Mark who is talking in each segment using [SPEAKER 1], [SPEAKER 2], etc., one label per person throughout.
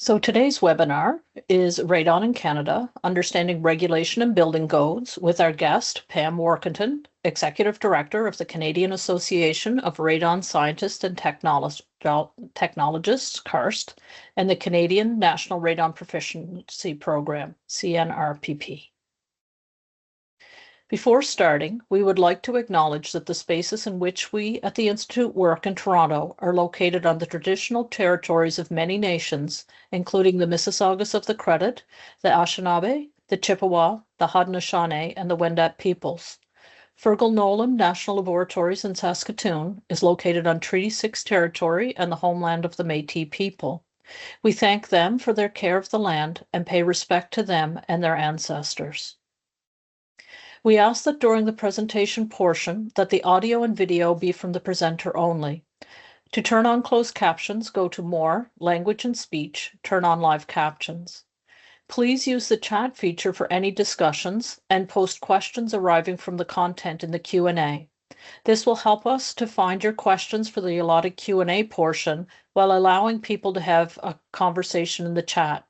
[SPEAKER 1] So today's webinar is Radon in Canada, Understanding Regulation and Building Codes, with our guest, Pam Warkentin, Executive Director of the Canadian Association of Radon Scientists and Technologists, CARST, and the Canadian National Radon Proficiency Program, C-NRPP. Before starting, we would like to acknowledge that the spaces in which we at the Institute work in Toronto are located on the traditional territories of many nations, including the Mississaugas of the Credit, the Anishinaabe, the Chippewa, the Haudenosaunee, and the Wendat peoples. Fergal Nolan National Laboratories in Saskatoon is located on Treaty 6 territory and the homeland of the Métis people. We thank them for their care of the land and pay respect to them and their ancestors. We ask that during the presentation portion that the audio and video be from the presenter only. To turn on closed captions, go to More, Language and Speech, turn on live captions. Please use the chat feature for any discussions and post questions arriving from the content in the Q&A. This will help us to find your questions for the allotted Q&A portion while allowing people to have a conversation in the chat.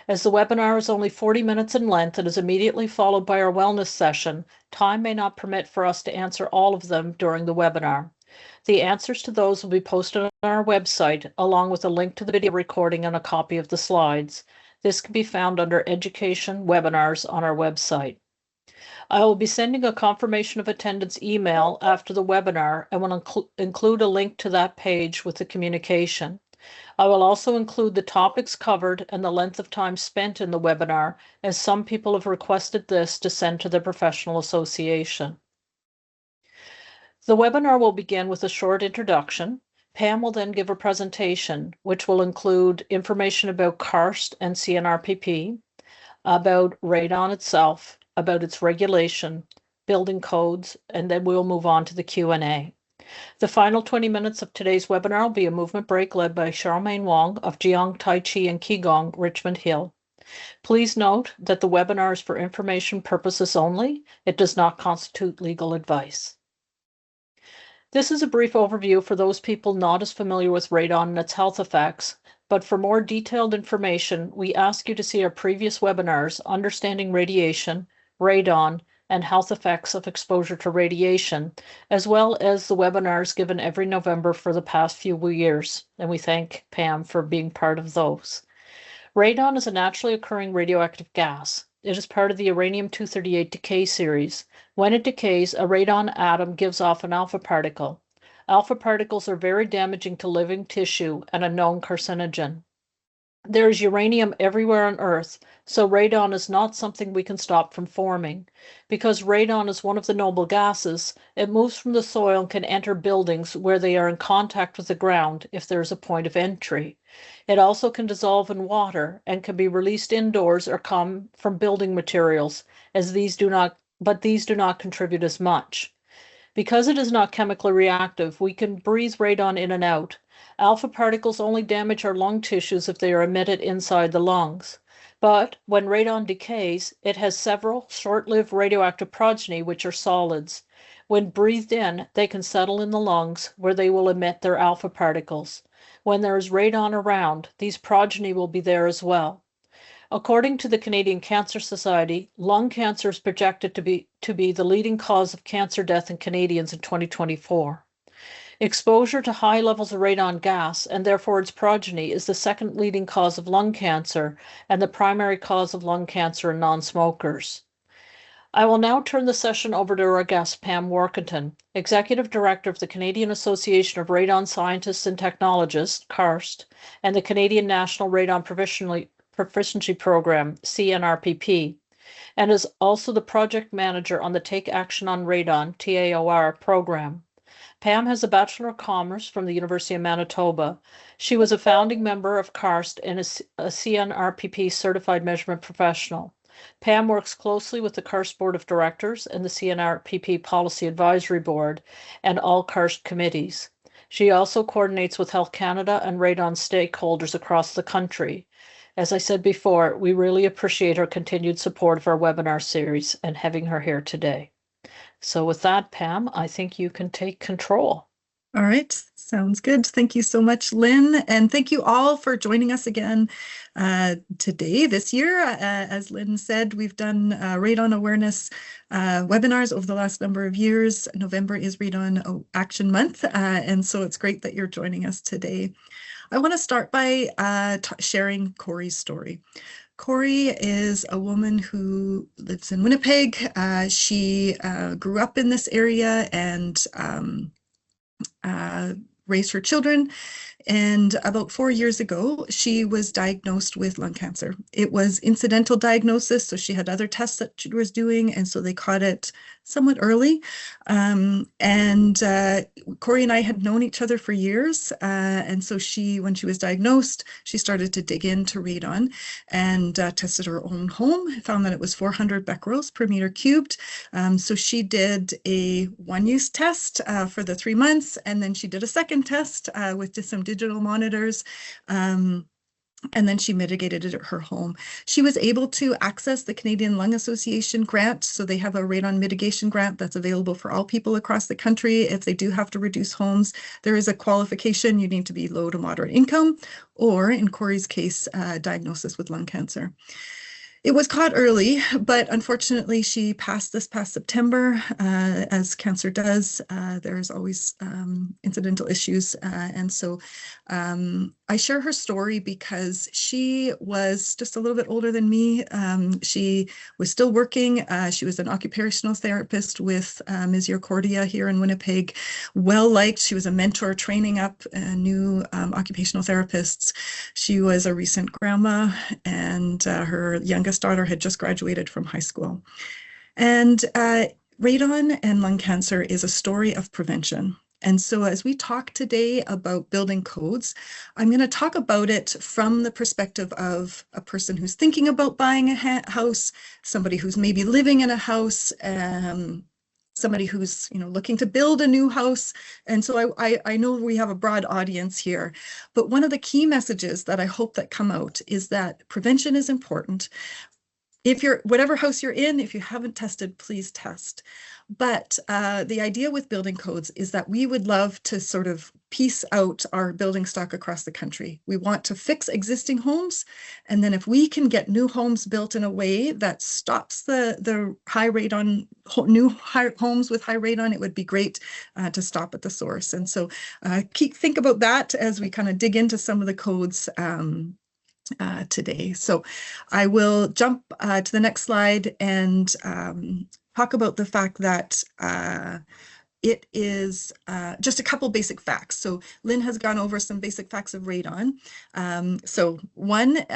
[SPEAKER 1] As the webinar is only 40 minutes in length and is immediately followed by our wellness session, time may not permit for us to answer all of them during the webinar. The answers to those will be posted on our website, along with a link to the video recording and a copy of the slides. This can be found under Education Webinars on our website. I will be sending a confirmation of attendance email after the webinar and will include a link to that page with the communication. I will also include the topics covered and the length of time spent in the webinar, as some people have requested this to send to their professional association. The webinar will begin with a short introduction. Pam will then give a presentation, which will include information about CARST and C-NRPP, about radon itself, about its regulation, building codes, and then we'll move on to the Q&A. The final 20 minutes of today's webinar will be a movement break led by Charmaine Wong of Jiang Tai Chi and Qigong, Richmond Hill. Please note that the webinar is for information purposes only. It does not constitute legal advice. This is a brief overview for those people not as familiar with radon and its health effects, but for more detailed information, we ask you to see our previous webinars, Understanding Radiation, Radon, and Health Effects of Exposure to Radiation, as well as the webinars given every November for the past few years, and we thank Pam for being part of those. Radon is a naturally occurring radioactive gas. It is part of the uranium-238 decay series. When it decays, a radon atom gives off an alpha particle. Alpha particles are very damaging to living tissue and a known carcinogen. There is uranium everywhere on Earth, so radon is not something we can stop from forming. Because radon is one of the noble gases, it moves from the soil and can enter buildings where they are in contact with the ground if there is a point of entry. It also can dissolve in water and can be released indoors or come from building materials, as these do not contribute as much. Because it is not chemically reactive, we can breathe radon in and out. Alpha particles only damage our lung tissues if they are emitted inside the lungs. But when radon decays, it has several short-lived radioactive progeny which are solids. When breathed in, they can settle in the lungs where they will emit their alpha particles. When there is radon around, these progeny will be there as well. According to the Canadian Cancer Society, lung cancer is projected to be the leading cause of cancer death in Canadians in 2024. Exposure to high levels of radon gas, and therefore its progeny, is the second leading cause of lung cancer and the primary cause of lung cancer in non-smokers. I will now turn the session over to our guest, Pam Warkentin, Executive Director of the Canadian Association of Radon Scientists and Technologists, CARST, and the Canadian National Radon Proficiency Program, C-NRPP, and is also the project manager on the Take Action on Radon, TAOR, program. Pam has a Bachelor of Commerce from the University of Manitoba. She was a founding member of CARST and is a C-NRPP certified measurement professional. Pam works closely with the CARST Board of Directors and the C-NRPP Policy Advisory Board and all CARST committees. She also coordinates with Health Canada and radon stakeholders across the country. As I said before, we really appreciate her continued support of our webinar series and having her here today. So with that, Pam, I think you can take control.
[SPEAKER 2] All right, sounds good. Thank you so much, Lynn. And thank you all for joining us again today, this year. As Lynn said, we've done radon awareness webinars over the last number of years. November is Radon Action Month, and so it's great that you're joining us today. I want to start by sharing Corey's story. Corey is a woman who lives in Winnipeg. She grew up in this area and uh, raised her children. And about 4 years ago, she was diagnosed with lung cancer. It was incidental diagnosis, so she had other tests that she was doing, and so they caught it somewhat early. And Corey and I had known each other for years, and so when she was diagnosed, she started to dig into radon and tested her own home, found that it was 400 becquerels per meter cubed. So she did a one-use test for the 3 months, and then she did a second test with just some digital monitors. And then she mitigated it at her home. She was able to access the Canadian Lung Association grant. So they have a radon mitigation grant that's available for all people across the country. If they do have to reduce homes, there is a qualification. You need to be low to moderate income, or in Corey's case, diagnosis with lung cancer. It was caught early, but unfortunately, she passed this past September, as cancer does. There's always incidental issues. And so I share her story because she was just a little bit older than me. She was still working. She was an occupational therapist with Misericordia here in Winnipeg. Well liked. She was a mentor training up new occupational therapists. She was a recent grandma, and her youngest daughter had just graduated from high school. And radon and lung cancer is a story of prevention. And so, as we talk today about building codes, I'm going to talk about it from the perspective of a person who's thinking about buying a house, somebody who's maybe living in a house, somebody who's looking to build a new house. And so I know we have a broad audience here, but one of the key messages that I hope that come out is that prevention is important. If you're whatever house you're in, if you haven't tested, please test. But the idea with building codes is that we would love to sort of piece out our building stock across the country. We want to fix existing homes, and then if we can get new homes built in a way that stops the high radon, new homes with high radon, it would be great to stop at the source. And so think about that as we kind of dig into some of the codes today. So I will jump to the next slide and talk about the fact that it is just a couple basic facts. So Lynn has gone over some basic facts of radon. So one,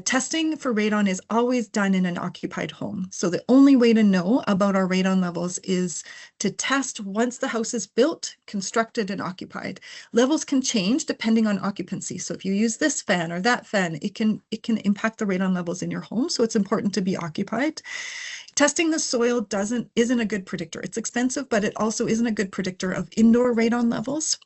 [SPEAKER 2] testing for radon is always done in an occupied home. So the only way to know about our radon levels is to test once the house is built, constructed, and occupied. Levels can change depending on occupancy. So if you use this fan or that fan, it can impact the radon levels in your home. So it's important to be occupied. Testing the soil isn't a good predictor. It's expensive, but it also isn't a good predictor of indoor radon levels.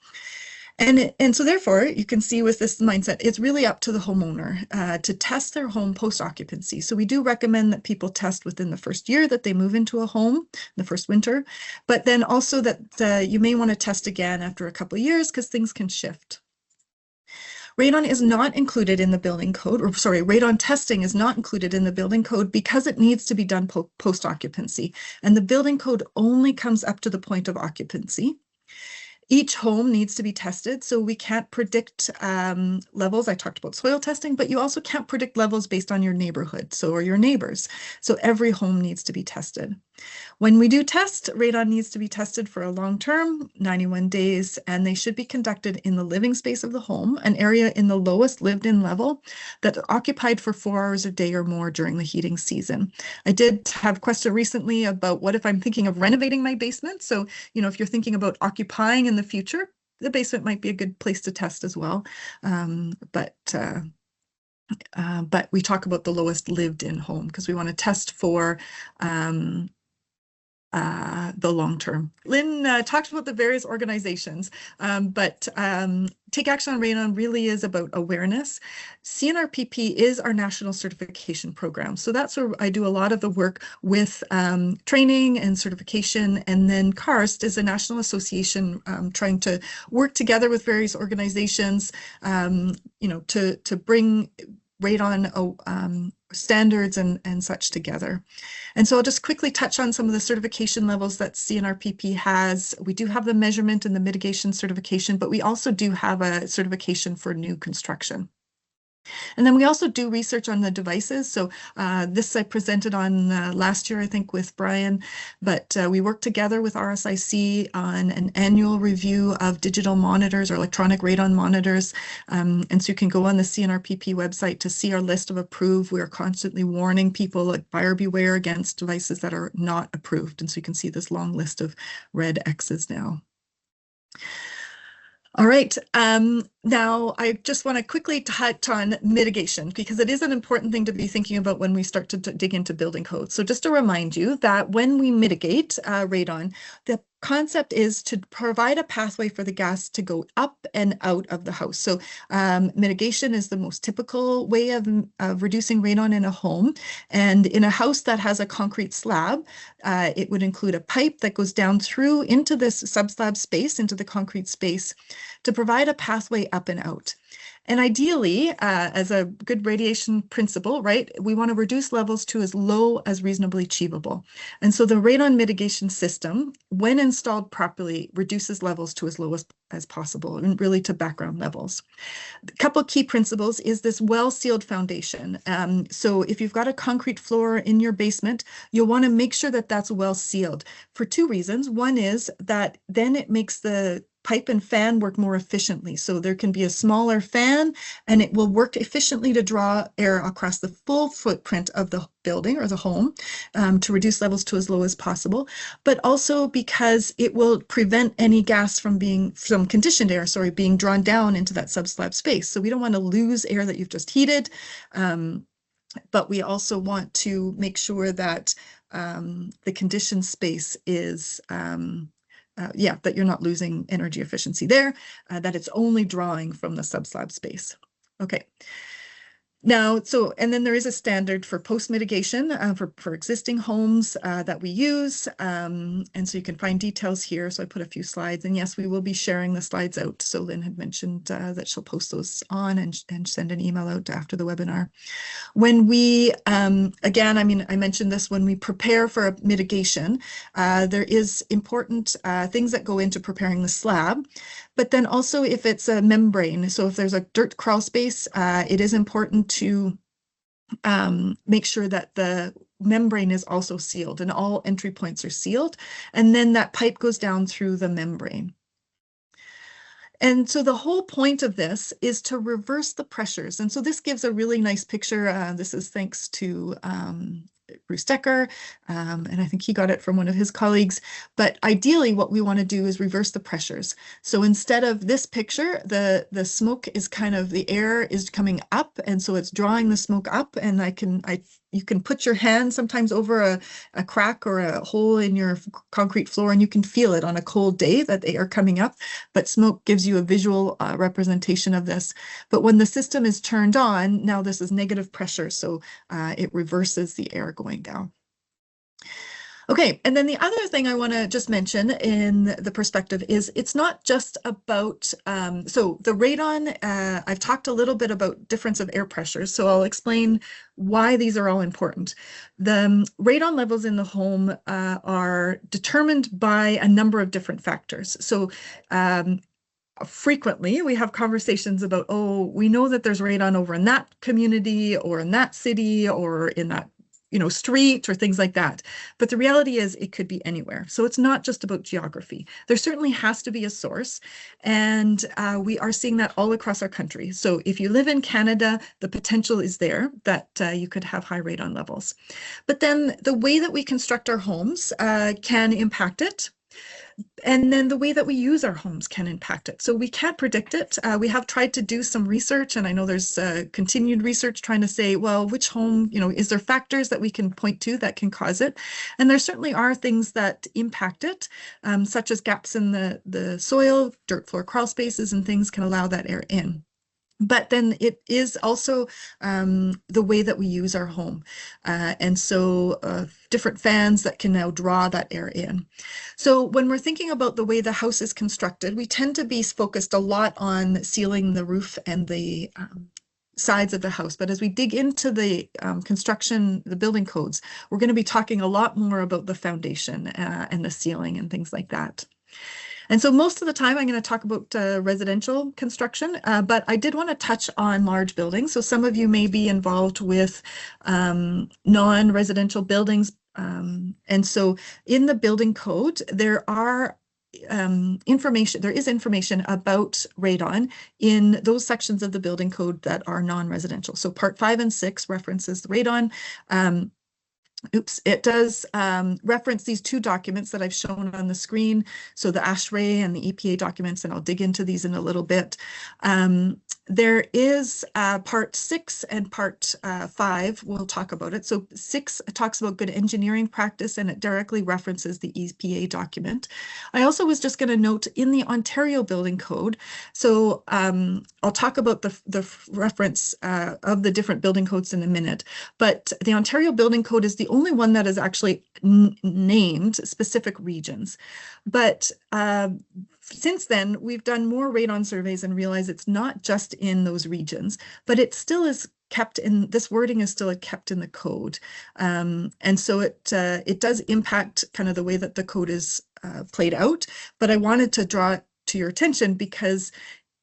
[SPEAKER 2] And so therefore, you can see with this mindset, it's really up to the homeowner to test their home post-occupancy. So we do recommend that people test within the first year that they move into a home, the first winter, but then also that you may want to test again after a couple of years because things can shift. Radon is not included in the building code, or sorry, radon testing is not included in the building code because it needs to be done post-occupancy. And the building code only comes up to the point of occupancy. Each home needs to be tested, so we can't predict levels. I talked about soil testing, but you also can't predict levels based on your neighborhood, or your neighbors. So every home needs to be tested. When we do test, radon needs to be tested for a long term, 91 days, and they should be conducted in the living space of the home, an area in the lowest lived in level that occupied for 4 hours a day or more during the heating season. I did have a question recently about what if I'm thinking of renovating my basement. So, if you're thinking about occupying in the future, the basement might be a good place to test as well. But we talk about the lowest lived in home because we want to test for the long term. Lynn talked about the various organizations, but Take Action on Radon really is about awareness. C-NRPP is our national certification program. So that's where I do a lot of the work with training and certification. And then CARST is a national association trying to work together with various organizations, to bring radon standards and such together. And so I'll just quickly touch on some of the certification levels that C-NRPP has. We do have the measurement and the mitigation certification, but we also do have a certification for new construction. And then we also do research on the devices. So this I presented on last year, I think, with Brian, but we work together with RSIC on an annual review of digital monitors or electronic radon monitors. And so you can go on the C-NRPP website to see our list of approved. We are constantly warning people, like, buyer beware against devices that are not approved. And so you can see this long list of red X's now. All right, now I just want to quickly touch on mitigation, because it is an important thing to be thinking about when we start to dig into building codes. So just to remind you that when we mitigate radon, the concept is to provide a pathway for the gas to go up and out of the house. So mitigation is the most typical way of reducing radon in a home. And in a house that has a concrete slab, it would include a pipe that goes down through into this subslab space, into the concrete space, to provide a pathway up and out. And ideally, as a good radiation principle, right, we want to reduce levels to as low as reasonably achievable. And so the radon mitigation system, when installed properly, reduces levels to as low as possible, and really to background levels. A couple of key principles is this well-sealed foundation. So if you've got a concrete floor in your basement, you'll want to make sure that that's well sealed for two reasons. One is that then it makes the pipe and fan work more efficiently. So there can be a smaller fan and it will work efficiently to draw air across the full footprint of the building or the home to reduce levels to as low as possible, but also because it will prevent any gas from conditioned air, being drawn down into that subslab space. So we don't want to lose air that you've just heated, but we also want to make sure that the conditioned space is that you're not losing energy efficiency there, that it's only drawing from the subslab space. Okay. Now, and then there is a standard for post-mitigation for existing homes that we use. And so you can find details here. So I put a few slides, and yes, we will be sharing the slides out. So Lynn had mentioned that she'll post those on and send an email out after the webinar. When we, again, I mentioned this, when we prepare for a mitigation, there is important things that go into preparing the slab. But then also if it's a membrane, so if there's a dirt crawl space, it is important to make sure that the membrane is also sealed and all entry points are sealed. And then that pipe goes down through the membrane. And so the whole point of this is to reverse the pressures. And so this gives a really nice picture. This is thanks to Bruce Decker, and I think he got it from one of his colleagues. But ideally, what we want to do is reverse the pressures. So instead of this picture, the smoke is the air is coming up, and so it's drawing the smoke up. And you can put your hand sometimes over a crack or a hole in your concrete floor, and you can feel it on a cold day that the air coming up. But smoke gives you a visual representation of this. But when the system is turned on, now this is negative pressure, so it reverses the air going down. Okay, and then the other thing I want to just mention in the perspective is it's not just about, so the radon, I've talked a little bit about difference of air pressures, so I'll explain why these are all important. The radon levels in the home are determined by a number of different factors. So frequently we have conversations about, oh, we know that there's radon over in that community or in that city or in that street or things like that. But the reality is it could be anywhere. So it's not just about geography. There certainly has to be a source. And we are seeing that all across our country. So if you live in Canada, the potential is there that you could have high radon levels. But then the way that we construct our homes can impact it. And then the way that we use our homes can impact it. So we can't predict it. We have tried to do some research, and I know there's continued research trying to say, well, which home, is there factors that we can point to that can cause it? And there certainly are things that impact it, such as gaps in the soil, dirt floor crawl spaces, and things can allow that air in. But then it is also the way that we use our home. And so different fans that can now draw that air in. So when we're thinking about the way the house is constructed, we tend to be focused a lot on sealing the roof and the sides of the house. But as we dig into the construction, the building codes, we're going to be talking a lot more about the foundation and the ceiling and things like that. And so most of the time I'm going to talk about residential construction, but I did want to touch on large buildings. So some of you may be involved with non-residential buildings. And so in the building code, there is information about radon in those sections of the building code that are non-residential. So part 5 and 6 references the radon. It does reference these two documents that I've shown on the screen. So the ASHRAE and the EPA documents, and I'll dig into these in a little bit. There is part 6 and part 5, we'll talk about it. So 6 talks about good engineering practice, and it directly references the EPA document. I also was just going to note in the Ontario Building Code, so I'll talk about the reference of the different building codes in a minute, but the Ontario Building Code is the only one that is actually named specific regions. But since then, we've done more radon surveys and realized it's not just in those regions, but it still is kept in, this wording is still kept in the code. And so it does impact kind of the way that the code is played out. But I wanted to draw it to your attention because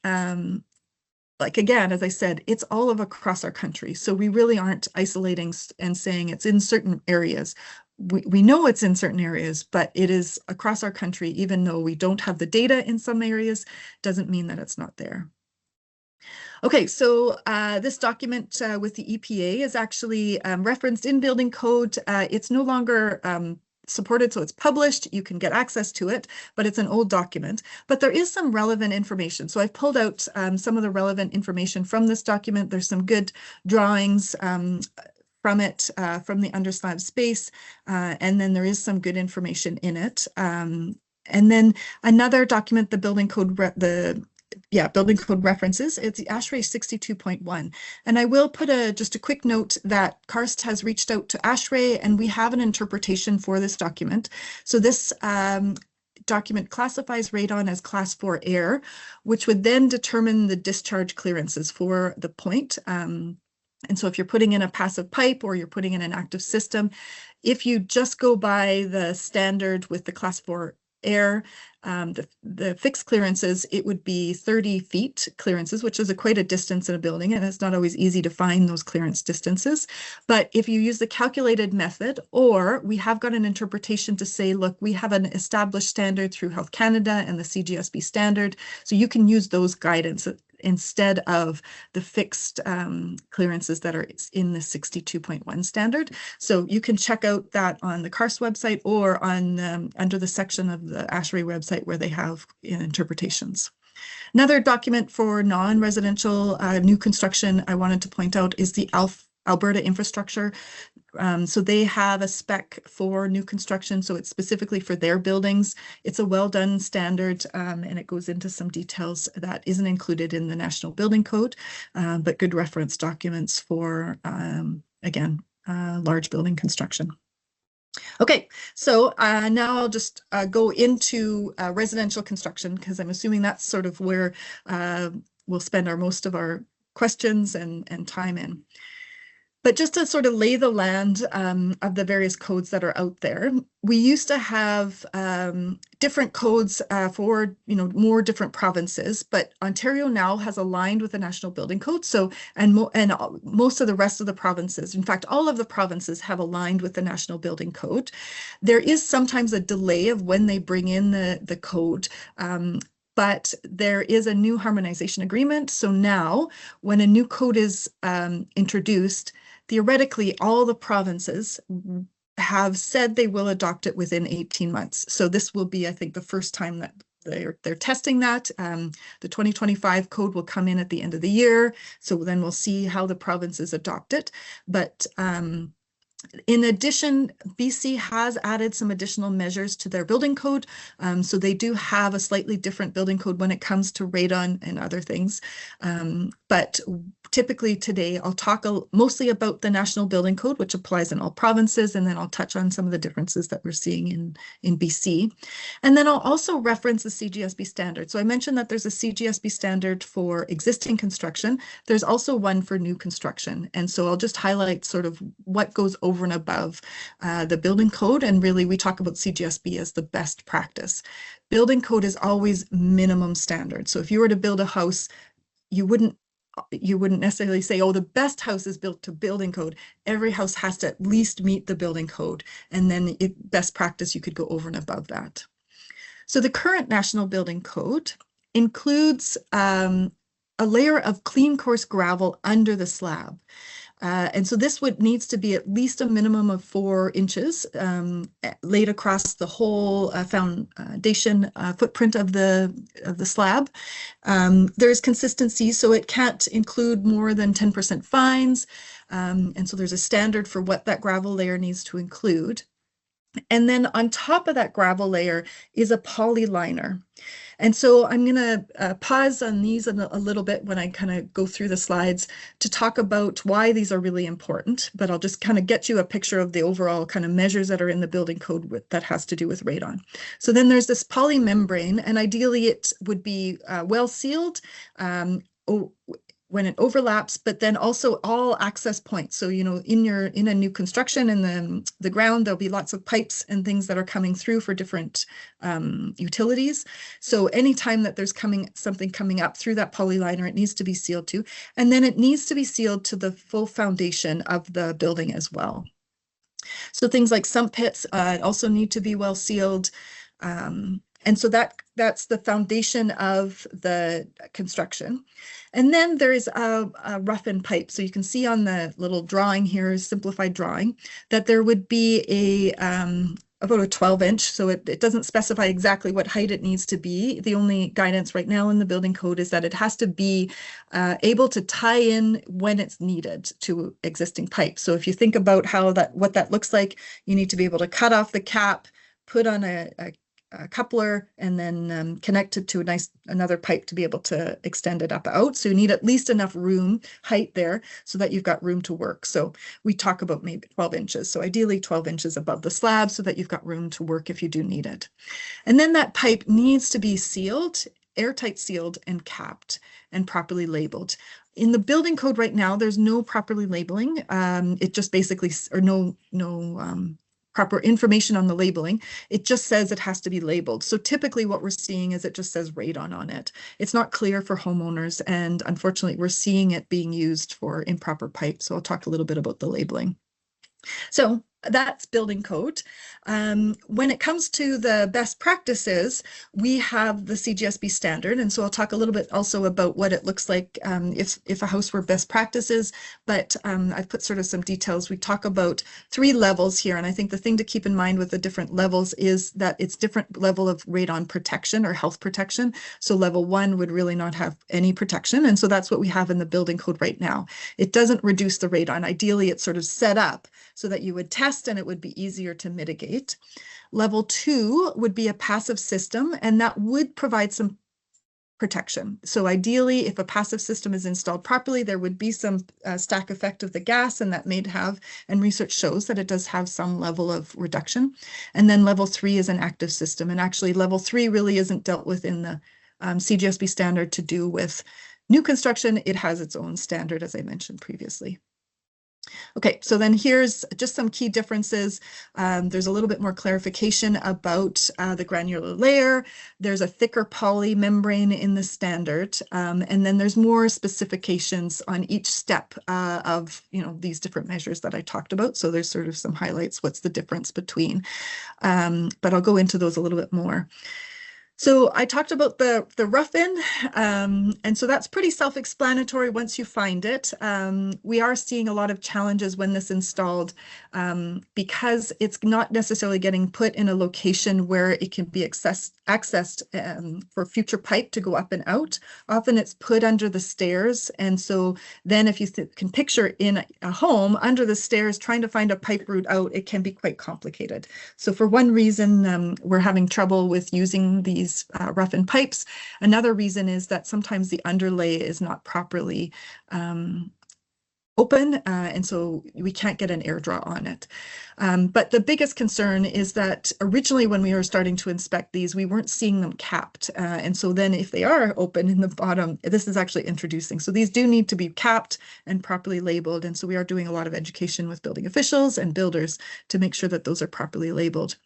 [SPEAKER 2] like, again, as I said, it's all of across our country. So we really aren't isolating and saying it's in certain areas. We know it's in certain areas, but it is across our country. Even though we don't have the data in some areas, doesn't mean that it's not there. Okay, so this document with the EPA is actually referenced in building code. It's no longer supported, so it's published. You can get access to it, but it's an old document. But there is some relevant information. So I've pulled out some of the relevant information from this document. There's some good drawings from it, from the underslab space, and then there is some good information in it. And then another document, the building code, building code references, it's the ASHRAE 62.1. And I will put just a quick note that CARST has reached out to ASHRAE, and we have an interpretation for this document. So this document classifies radon as class 4 air, which would then determine the discharge clearances for the point. And so if you're putting in a passive pipe or you're putting in an active system, if you just go by the standard with the class 4 air, the fixed clearances, it would be 30 feet clearances, which is quite a distance in a building, and it's not always easy to find those clearance distances. But if you use the calculated method, or we have got an interpretation to say, look, we have an established standard through Health Canada and the CGSB standard, so you can use those guidance instead of the fixed clearances that are in the 62.1 standard. So you can check out that on the CARST website or on under the section of the ASHRAE website where they have interpretations. Another document for non-residential new construction I wanted to point out is the Alberta infrastructure. So they have a spec for new construction, so it's specifically for their buildings. It's a well-done standard, and it goes into some details that isn't included in the National Building Code, but good reference documents for, again, large building construction. Okay, so now I'll just go into residential construction, because I'm assuming that's sort of where we'll spend most of our questions and time in. But just to sort of lay the land of the various codes that are out there, we used to have different codes for more different provinces, but Ontario now has aligned with the National Building Code. So and most of the rest of the provinces, in fact, all of the provinces have aligned with the National Building Code. There is sometimes a delay of when they bring in the code. But there is a new harmonization agreement. So now when a new code is introduced, theoretically, all the provinces have said they will adopt it within 18 months. So this will be, I think, the first time that they're testing that. The 2025 code will come in at the end of the year. So then we'll see how the provinces adopt it. But in addition, BC has added some additional measures to their building code. So they do have a slightly different building code when it comes to radon and other things. But typically today, I'll talk mostly about the National Building Code, which applies in all provinces, and then I'll touch on some of the differences that we're seeing in BC. And then I'll also reference the CGSB standard. So I mentioned that there's a CGSB standard for existing construction. There's also one for new construction. And so I'll just highlight sort of what goes over and above the building code. And really, we talk about CGSB as the best practice. Building code is always minimum standard. So if you were to build a house, you wouldn't necessarily say, oh, the best house is built to building code. Every house has to at least meet the building code. And then best practice, you could go over and above that. So the current National Building Code includes a layer of clean coarse gravel under the slab. And so this needs to be at least a minimum of 4 inches laid across the whole foundation footprint of the slab. There's consistency, so it can't include more than 10% fines. And so there's a standard for what that gravel layer needs to include. And then on top of that gravel layer is a poly liner. And so I'm going to pause on these a little bit when I kind of go through the slides to talk about why these are really important, but I'll just kind of get you a picture of the overall kind of measures that are in the building code that has to do with radon. So then there's this poly membrane, and ideally it would be well sealed when it overlaps, but then also all access points. So, you know, in a new construction in the ground, there'll be lots of pipes and things that are coming through for different utilities. So anytime that there's something coming up through that poly liner, it needs to be sealed too. And then it needs to be sealed to the full foundation of the building as well. So things like sump pits also need to be well sealed. And so that's the foundation of the construction. And then there is a rough-in pipe. So you can see on the little drawing here, simplified drawing, that there would be about a 12-inch. So it doesn't specify exactly what height it needs to be. The only guidance right now in the building code is that it has to be able to tie in when it's needed to existing pipes. So if you think about what that looks like, you need to be able to cut off the cap, put on a coupler, and then connect it to another pipe to be able to extend it out. So you need at least enough height there so that you've got room to work. So we talk about maybe 12 inches. So ideally 12 inches above the slab so that you've got room to work if you do need it. And then that pipe needs to be sealed, airtight sealed and capped and properly labeled. In the building code right now, there's no properly labeling. It just basically, or no proper information on the labeling. It just says it has to be labeled. So typically what we're seeing is it just says radon on it. It's not clear for homeowners, and unfortunately we're seeing it being used for improper pipes. So I'll talk a little bit about the labeling. So that's building code. When it comes to the best practices, we have the CGSB standard. And so I'll talk a little bit also about what it looks like if a house were best practices, but I've put sort of some details. We talk about 3 levels here. And I think the thing to keep in mind with the different levels is that it's different level of radon protection or health protection. So level 1 would really not have any protection. And so that's what we have in the building code right now. It doesn't reduce the radon. Ideally, it's sort of set up so that you would test and it would be easier to mitigate. Level 2 would be a passive system, and that would provide some protection. So ideally, if a passive system is installed properly, there would be some stack effect of the gas, and that may have, and research shows that it does have some level of reduction. And then level 3 is an active system. And actually level 3 really isn't dealt with in the CGSB standard to do with new construction. It has its own standard, as I mentioned previously. Okay, so then here's just some key differences. There's a little bit more clarification about the granular layer. There's a thicker poly membrane in the standard, and then there's more specifications on each step of these different measures that I talked about. So there's sort of some highlights. What's the difference between? But I'll go into those a little bit more. So I talked about the rough-in, and so that's pretty self-explanatory once you find it. We are seeing a lot of challenges when this installed because it's not necessarily getting put in a location where it can be accessed for future pipe to go up and out. Often it's put under the stairs, and so then if you can picture in a home under the stairs trying to find a pipe route out, it can be quite complicated. So for one reason, we're having trouble with using these rough-in pipes. Another reason is that sometimes the underlay is not properly open, and so we can't get an air draw on it. But the biggest concern is that originally when we were starting to inspect these, we weren't seeing them capped. And so then if they are open in the bottom, this is actually introducing. So these do need to be capped and properly labeled. And so we are doing a lot of education with building officials and builders to make sure that those are properly labeled.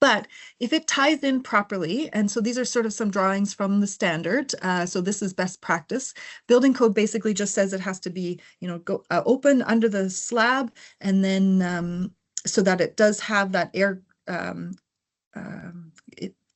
[SPEAKER 2] But if it ties in properly, and so these are sort of some drawings from the standard, so this is best practice. Building code basically just says it has to be, go open under the slab, and then so that it does have that air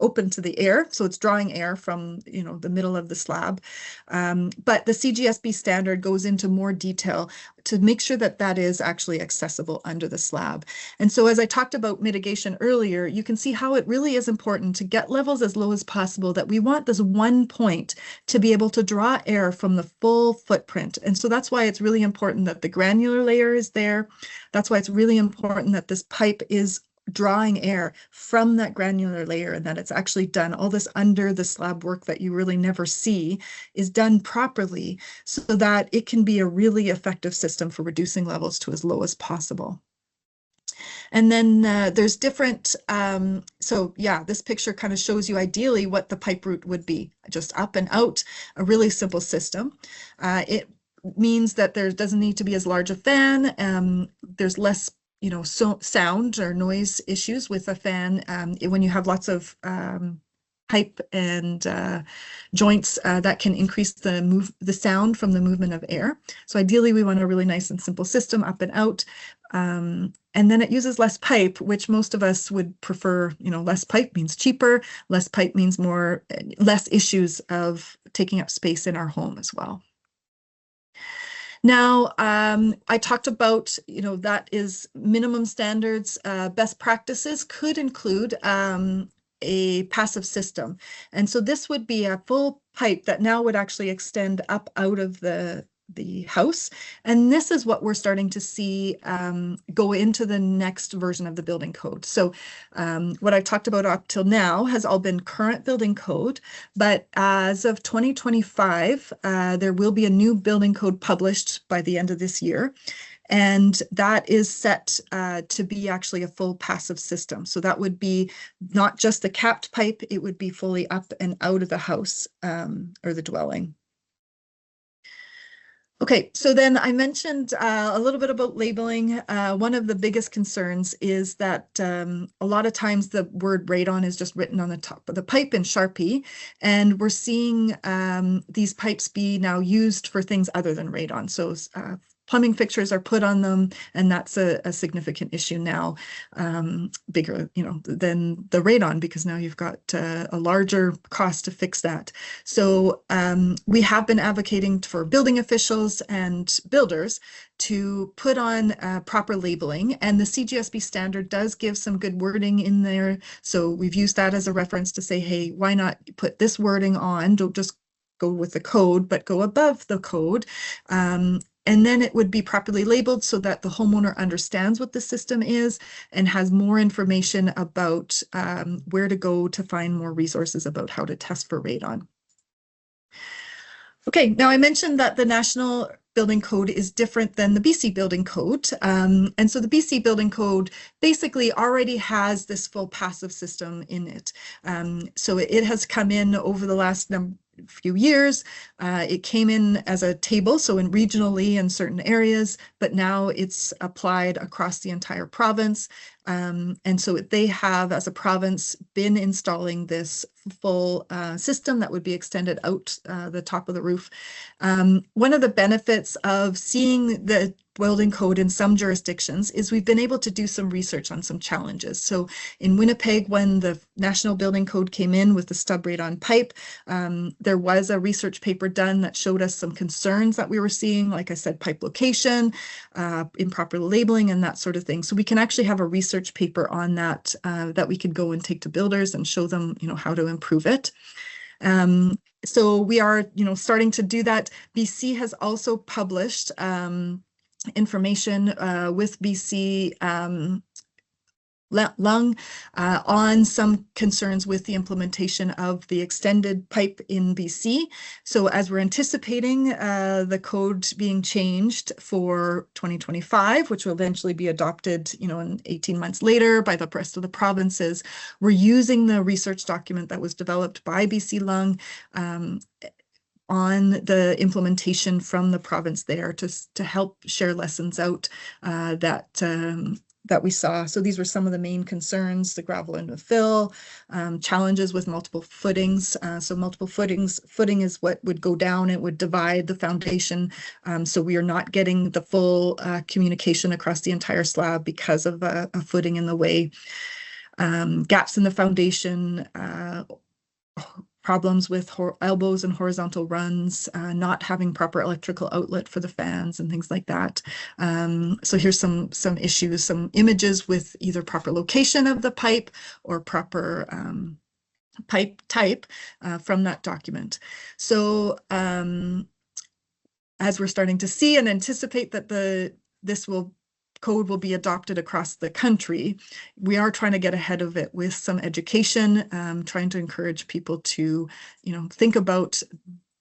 [SPEAKER 2] open to the air, so it's drawing air from the middle of the slab. But the CGSB standard goes into more detail to make sure that that is actually accessible under the slab. And so as I talked about mitigation earlier, you can see how it really is important to get levels as low as possible, that we want this one point to be able to draw air from the full footprint. And so that's why it's really important that the granular layer is there. That's why it's really important that this pipe is drawing air from that granular layer, and that it's actually done. All this under the slab work that you really never see is done properly so that it can be a really effective system for reducing levels to as low as possible. And then there's different, so yeah, this picture kind of shows you ideally what the pipe route would be, just up and out, a really simple system. It means that there doesn't need to be as large a fan. There's less sound or noise issues with a fan. When you have lots of pipe and joints, that can increase the sound from the movement of air. So ideally, we want a really nice and simple system, up and out. And then it uses less pipe, which most of us would prefer. Less pipe means cheaper. Less pipe means less issues of taking up space in our home as well. Now, I talked about, that is minimum standards. Best practices could include a passive system. And so this would be a full pipe that now would actually extend up out of the house. And this is what we're starting to see go into the next version of the building code. So what I've talked about up till now has all been current building code, but as of 2025, there will be a new building code published by the end of this year. And that is set to be actually a full passive system. So that would be not just the capped pipe, it would be fully up and out of the house or the dwelling. Okay, so then I mentioned a little bit about labeling. One of the biggest concerns is that a lot of times the word radon is just written on the top of the pipe in Sharpie, and we're seeing these pipes be now used for things other than radon. So plumbing fixtures are put on them, and that's a significant issue now, bigger, than the radon, because now you've got a larger cost to fix that. So we have been advocating for building officials and builders to put on proper labeling, and the CGSB standard does give some good wording in there. So we've used that as a reference to say, hey, why not put this wording on? Don't just go with the code, but go above the code. And then it would be properly labeled so that the homeowner understands what the system is and has more information about where to go to find more resources about how to test for radon. Okay, now I mentioned that the National Building Code is different than the BC Building Code. And so the BC Building Code basically already has this full passive system in it. So it has come in over the last few years. It came in as a table, so regionally in certain areas, but now it's applied across the entire province. And so they have, as a province, been installing this full system that would be extended out the top of the roof. One of the benefits of seeing the building code in some jurisdictions is we've been able to do some research on some challenges. So in Winnipeg, when the National Building Code came in with the stub radon pipe, there was a research paper done that showed us some concerns that we were seeing, like I said, pipe location, improper labeling, and that sort of thing. So we can actually have a research paper on that that we could go and take to builders and show them, how to improve it. So we are, starting to do that. BC has also published information with BC Lung on some concerns with the implementation of the extended pipe in BC. So as we're anticipating the code being changed for 2025, which will eventually be adopted, in 18 months later by the rest of the provinces, we're using the research document that was developed by BC Lung on the implementation from the province there to help share lessons out that we saw. So these were some of the main concerns: the gravel and the fill, challenges with multiple footings. So multiple footing is what would go down. It would divide the foundation. So we are not getting the full communication across the entire slab because of a footing in the way. Gaps in the foundation, problems with elbows and horizontal runs, not having proper electrical outlet for the fans and things like that. So here's some issues, some images with either proper location of the pipe or proper pipe type from that document. So as we're starting to see and anticipate that this code will be adopted across the country, we are trying to get ahead of it with some education, trying to encourage people to, think about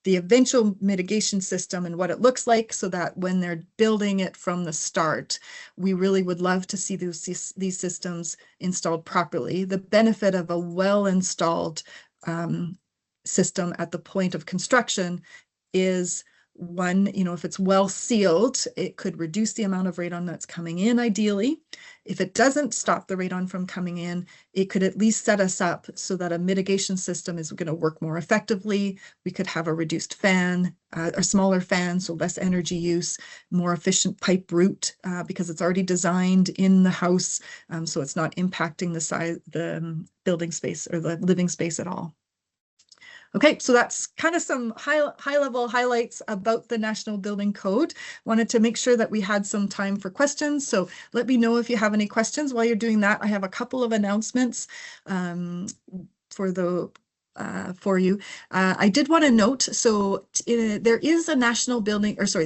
[SPEAKER 2] the eventual mitigation system and what it looks like, so that when they're building it from the start, we really would love to see these systems installed properly. The benefit of a well-installed system at the point of construction is, one, if it's well sealed, it could reduce the amount of radon that's coming in ideally. If it doesn't stop the radon from coming in, it could at least set us up so that a mitigation system is going to work more effectively. We could have a reduced fan, a smaller fan, so less energy use, more efficient pipe route because it's already designed in the house, so it's not impacting the building space or the living space at all. Okay, so that's kind of some high-level highlights about the National Building Code. Wanted to make sure that we had some time for questions, so let me know if you have any questions. While you're doing that, I have a couple of announcements for you. I did want to note, so there is a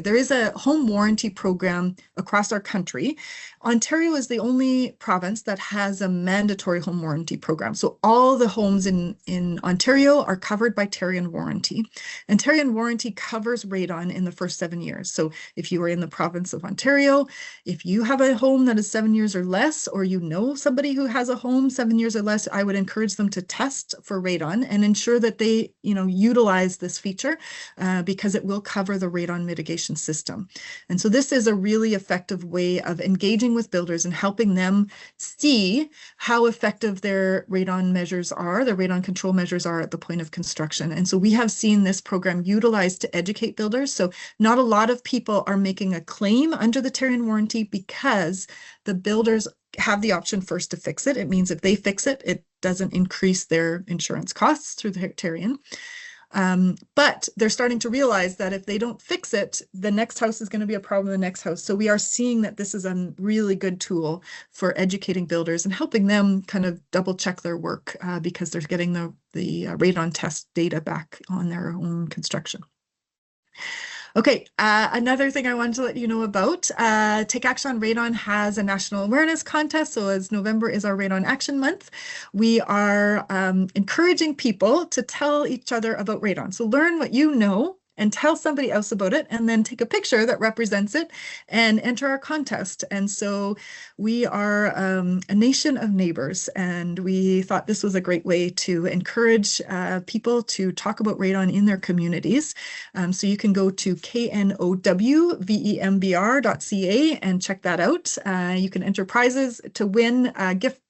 [SPEAKER 2] there is a home warranty program across our country. Ontario is the only province that has a mandatory home warranty program. So all the homes in Ontario are covered by Tarion warranty. And Tarion warranty covers radon in the first 7 years. So if you are in the province of Ontario, if you have a home that is 7 years or less, or somebody who has a home 7 years or less, I would encourage them to test for radon and ensure that they, utilize this feature because it will cover the radon mitigation system. And so this is a really effective way of engaging with builders and helping them see how effective their radon measures are, their radon control measures are at the point of construction. And so we have seen this program utilized to educate builders. So not a lot of people are making a claim under the Tarion warranty because the builders have the option first to fix it. It means if they fix it, it doesn't increase their insurance costs through the Tarion. But they're starting to realize that if they don't fix it, the next house is going to be a problem in the next house. So we are seeing that this is a really good tool for educating builders and helping them kind of double check their work because they're getting the radon test data back on their own construction. Okay, another thing I wanted to let you know about, Take Action on Radon has a national awareness contest. So as November is our Radon Action Month, we are encouraging people to tell each other about radon. So learn what you know and tell somebody else about it, and then take a picture that represents it and enter our contest. And so we are a nation of neighbors, and we thought this was a great way to encourage people to talk about radon in their communities. So you can go to knowvembr.ca and check that out. You can enter prizes to win gift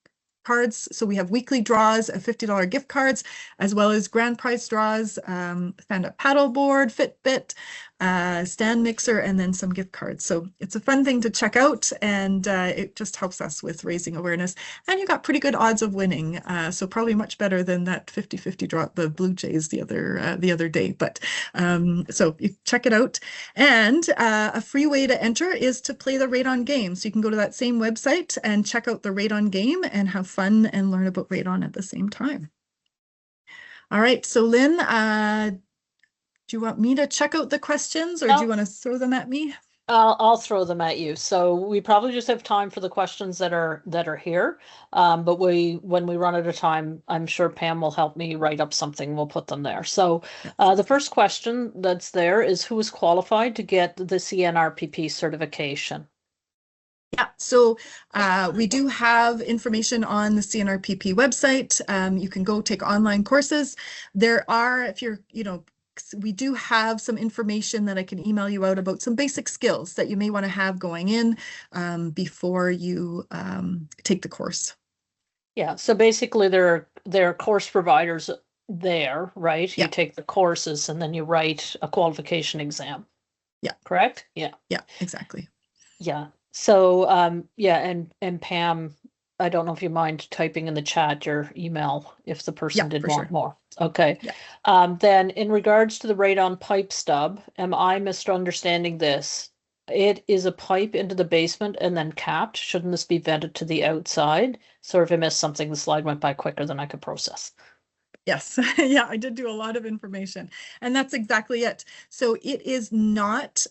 [SPEAKER 2] cards. So we have weekly draws of $50 gift cards, as well as grand prize draws, stand-up paddleboard, Fitbit, stand mixer, and then some gift cards. So it's a fun thing to check out, and it just helps us with raising awareness. And you got pretty good odds of winning, so probably much better than that 50-50 draw the Blue Jays the other day. But so you check it out. And a free way to enter is to play the Radon game. So you can go to that same website and check out the Radon game and have fun and learn about radon at the same time. All right, so Lynn, do you want me to check out the questions, or do you want to throw them at me?
[SPEAKER 1] I'll throw them at you. So we probably just have time for the questions that are here. But when we run out of time, I'm sure Pam will help me write up something. We'll put them there. So the first question that's there is, who is qualified to get the C-NRPP certification?
[SPEAKER 2] Yeah, so we do have information on the C-NRPP website. You can go take online courses. There are, if you're, we do have some information that I can email you out about some basic skills that you may want to have going in before you take the course.
[SPEAKER 1] Yeah, so basically there are course providers there, right?
[SPEAKER 2] Yeah.
[SPEAKER 1] You take the courses and then you write a qualification exam.
[SPEAKER 2] Yeah.
[SPEAKER 1] Correct? Yeah.
[SPEAKER 2] Yeah, exactly.
[SPEAKER 1] Yeah. So yeah, and Pam, I don't know if you mind typing in the chat your email if the person did want more. Okay.
[SPEAKER 2] Yeah.
[SPEAKER 1] Then in regards to the radon pipe stub, am I misunderstanding this? It is a pipe into the basement and then capped. Shouldn't this be vented to the outside? So if I missed something, the slide went by quicker than I could process.
[SPEAKER 2] Yes, yeah, I did do a lot of information, and that's exactly it. So it is not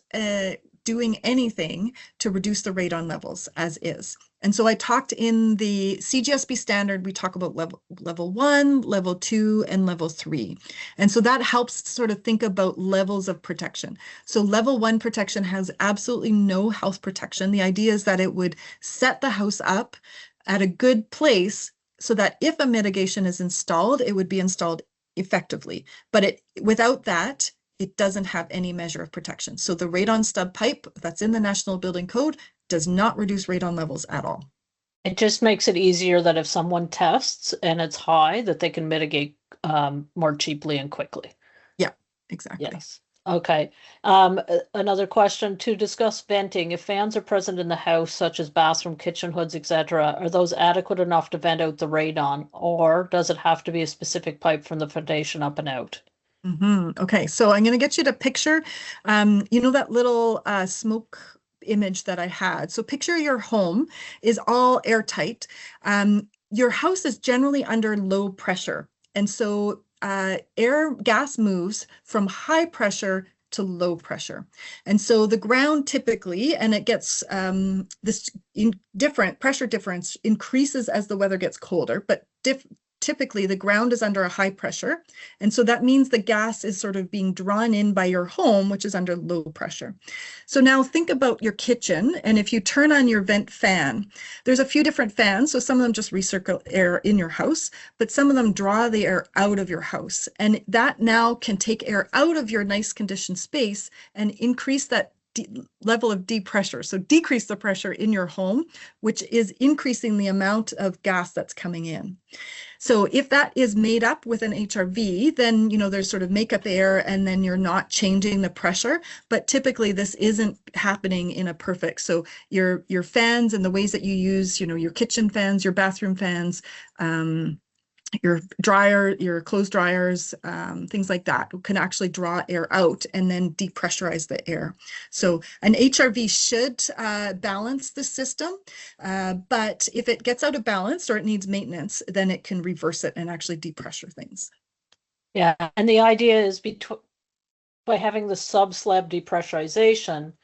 [SPEAKER 2] doing anything to reduce the radon levels as is. And so I talked in the CGSB standard, we talk about level 1, level 2, and level 3. And so that helps sort of think about levels of protection. So level 1 protection has absolutely no health protection. The idea is that it would set the house up at a good place so that if a mitigation is installed, it would be installed effectively. But without that, it doesn't have any measure of protection. So the radon stub pipe that's in the National Building Code does not reduce radon levels at all.
[SPEAKER 1] It just makes it easier that if someone tests and it's high, that they can mitigate more cheaply and quickly.
[SPEAKER 2] Yeah, exactly.
[SPEAKER 1] Yes. Okay. Another question to discuss venting. If fans are present in the house, such as bathroom, kitchen hoods, etc., are those adequate enough to vent out the radon, or does it have to be a specific pipe from the foundation up and out?
[SPEAKER 2] Okay, so I'm going to get you to picture, that little smoke image that I had. So picture your home is all airtight. Your house is generally under low pressure. And so gas moves from high pressure to low pressure. And so the ground typically, and it gets this different pressure difference increases as the weather gets colder, but typically the ground is under a high pressure. And so that means the gas is sort of being drawn in by your home, which is under low pressure. So now think about your kitchen. And if you turn on your vent fan, there's a few different fans. So some of them just recircle air in your house, but some of them draw the air out of your house. And that now can take air out of your nice conditioned space and increase that level of depressure. So decrease the pressure in your home, which is increasing the amount of gas that's coming in. So if that is made up with an HRV, then, there's sort of makeup air and then you're not changing the pressure. But typically this isn't happening in a perfect. So your fans and the ways that you use, your kitchen fans, your bathroom fans, your dryer, your clothes dryers, things like that can actually draw air out and then depressurize the air. So an HRV should balance the system, but if it gets out of balance or it needs maintenance, then it can reverse it and actually depressure things.
[SPEAKER 1] Yeah, and the idea is by having the sub-slab depressurization,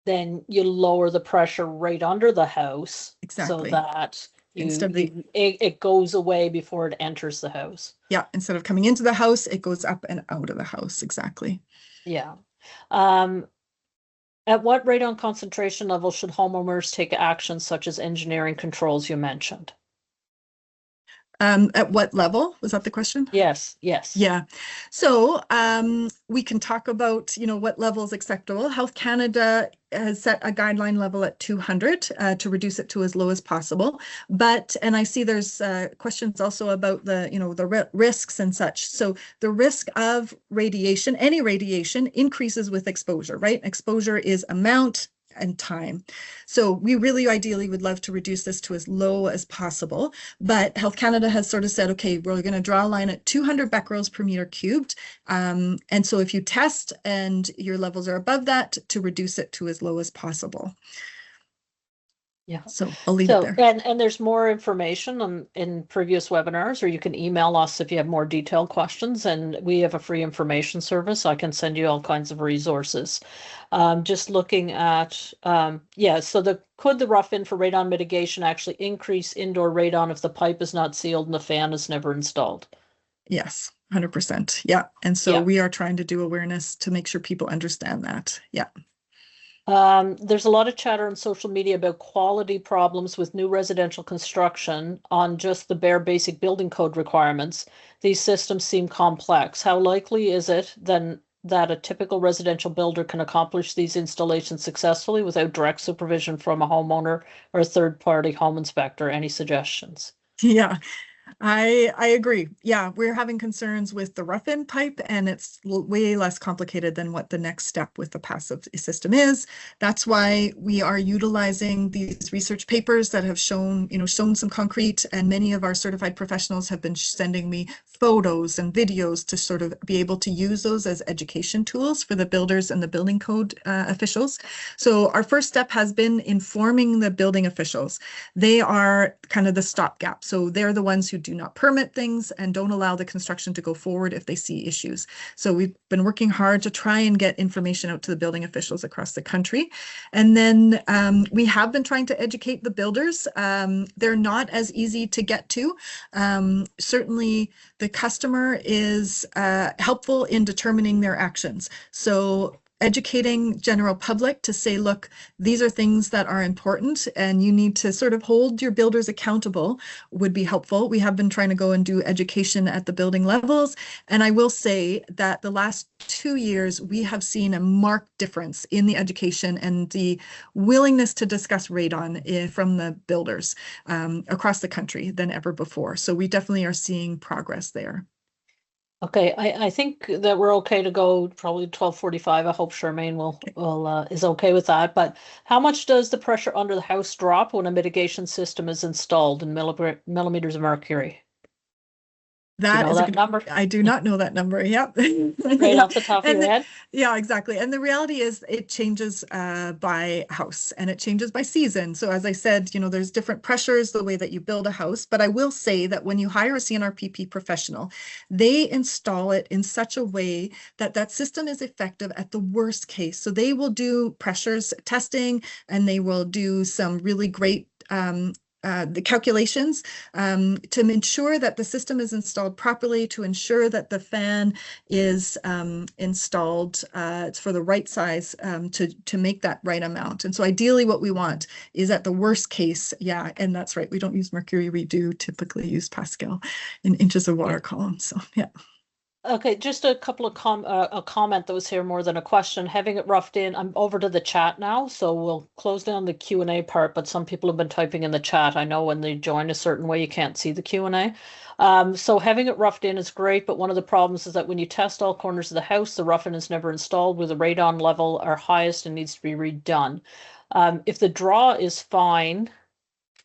[SPEAKER 1] then you lower the pressure right under the house.
[SPEAKER 2] Exactly.
[SPEAKER 1] So that it goes away before it enters the house.
[SPEAKER 2] Yeah, instead of coming into the house, it goes up and out of the house. Exactly.
[SPEAKER 1] Yeah. At what radon concentration level should homeowners take actions such as engineering controls you mentioned?
[SPEAKER 2] At what level? Was that the question?
[SPEAKER 1] Yes, yes.
[SPEAKER 2] Yeah. So we can talk about, what level is acceptable. Health Canada has set a guideline level at 200 to reduce it to as low as possible. And I see there's questions also about the risks and such. So the risk of radiation, any radiation, increases with exposure, right? Exposure is amount and time. So we really ideally would love to reduce this to as low as possible. But Health Canada has sort of said, okay, we're going to draw a line at 200 becquerels per meter cubed. And so if you test and your levels are above that, to reduce it to as low as possible.
[SPEAKER 1] Yeah.
[SPEAKER 2] So I'll leave it there.
[SPEAKER 1] And there's more information in previous webinars, or you can email us if you have more detailed questions. And we have a free information service. I can send you all kinds of resources. Just looking at, so could the rough-in for radon mitigation actually increase indoor radon if the pipe is not sealed and the fan is never installed?
[SPEAKER 2] Yes, 100%. Yeah. And so we are trying to do awareness to make sure people understand that. Yeah.
[SPEAKER 1] There's a lot of chatter on social media about quality problems with new residential construction on just the bare basic building code requirements. These systems seem complex. How likely is it then that a typical residential builder can accomplish these installations successfully without direct supervision from a homeowner or a third-party home inspector? Any suggestions?
[SPEAKER 2] Yeah. I agree. Yeah, we're having concerns with the rough-in pipe, and it's way less complicated than what the next step with the passive system is. That's why we are utilizing these research papers that have shown some concrete, and many of our certified professionals have been sending me photos and videos to sort of be able to use those as education tools for the builders and the building code officials. So our first step has been informing the building officials. They are kind of the stopgap. So they're the ones who do not permit things and don't allow the construction to go forward if they see issues. So we've been working hard to try and get information out to the building officials across the country. And then we have been trying to educate the builders. They're not as easy to get to. Certainly the customer is helpful in determining their actions. So educating general public to say, look, these are things that are important and you need to sort of hold your builders accountable would be helpful. We have been trying to go and do education at the building levels. And I will say that the last 2 years, we have seen a marked difference in the education and the willingness to discuss radon from the builders across the country than ever before. So we definitely are seeing progress there.
[SPEAKER 1] Okay, I think that we're okay to go probably 12:45. I hope Charmaine is okay with that. But how much does the pressure under the house drop when a mitigation system is installed in millimeters of mercury?
[SPEAKER 2] That is
[SPEAKER 1] that number?
[SPEAKER 2] I do not know that number. Yep.
[SPEAKER 1] Right off the top of your head?
[SPEAKER 2] Yeah, exactly. And the reality is it changes by house and it changes by season. So as I said, there's different pressures the way that you build a house. But I will say that when you hire a C-NRPP professional, they install it in such a way that that system is effective at the worst case. So they will do pressures testing and they will do some really great the calculations to ensure that the system is installed properly, to ensure that the fan is installed for the right size to make that right amount. And so ideally what we want is at the worst case, and that's right, we don't use mercury, we do typically use Pascal in inches of water column. So yeah.
[SPEAKER 1] Okay, just a couple of a comment that was here more than a question. Having it roughed in, I'm over to the chat now, so we'll close down the Q&A part, but some people have been typing in the chat. I know when they join a certain way, you can't see the Q&A. So having it roughed in is great, but one of the problems is that when you test all corners of the house, the rough-in is never installed where the radon level are highest and needs to be redone. If the draw is fine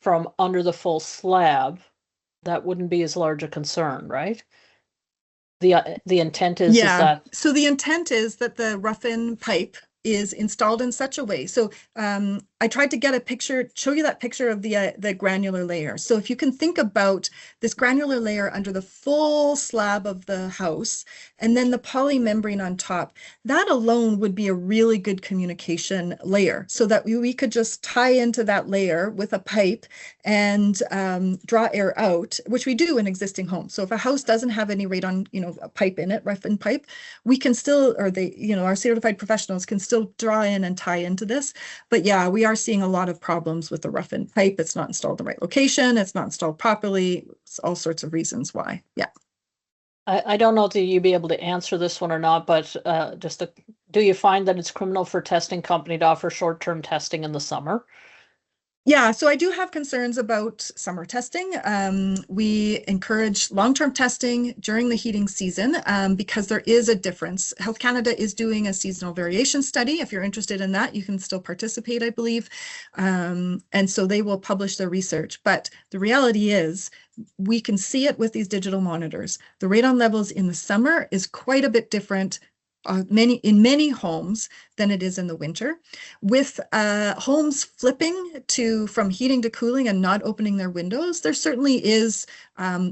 [SPEAKER 1] from under the full slab, that wouldn't be as large a concern, right? The intent is that
[SPEAKER 2] so the intent is that the rough-in pipe is installed in such a way. So I tried to get a picture, show you that picture of the granular layer. So if you can think about this granular layer under the full slab of the house, and then the poly membrane on top, that alone would be a really good communication layer so that we could just tie into that layer with a pipe and draw air out, which we do in existing homes. So if a house doesn't have any radon, a pipe in it, rough-in pipe, we can still, or our certified professionals can still still draw in and tie into this. But yeah, we are seeing a lot of problems with the rough-in pipe. It's not installed in the right location. It's not installed properly. It's all sorts of reasons why. Yeah.
[SPEAKER 1] I don't know if you'd be able to answer this one or not, but do you find that it's criminal for testing company to offer short-term testing in the summer?
[SPEAKER 2] Yeah, so I do have concerns about summer testing. We encourage long-term testing during the heating season because there is a difference. Health Canada is doing a seasonal variation study. If you're interested in that, you can still participate, I believe. And so they will publish their research. But the reality is, we can see it with these digital monitors. The radon levels in the summer is quite a bit different in many homes than it is in the winter. With homes flipping from heating to cooling and not opening their windows, there certainly is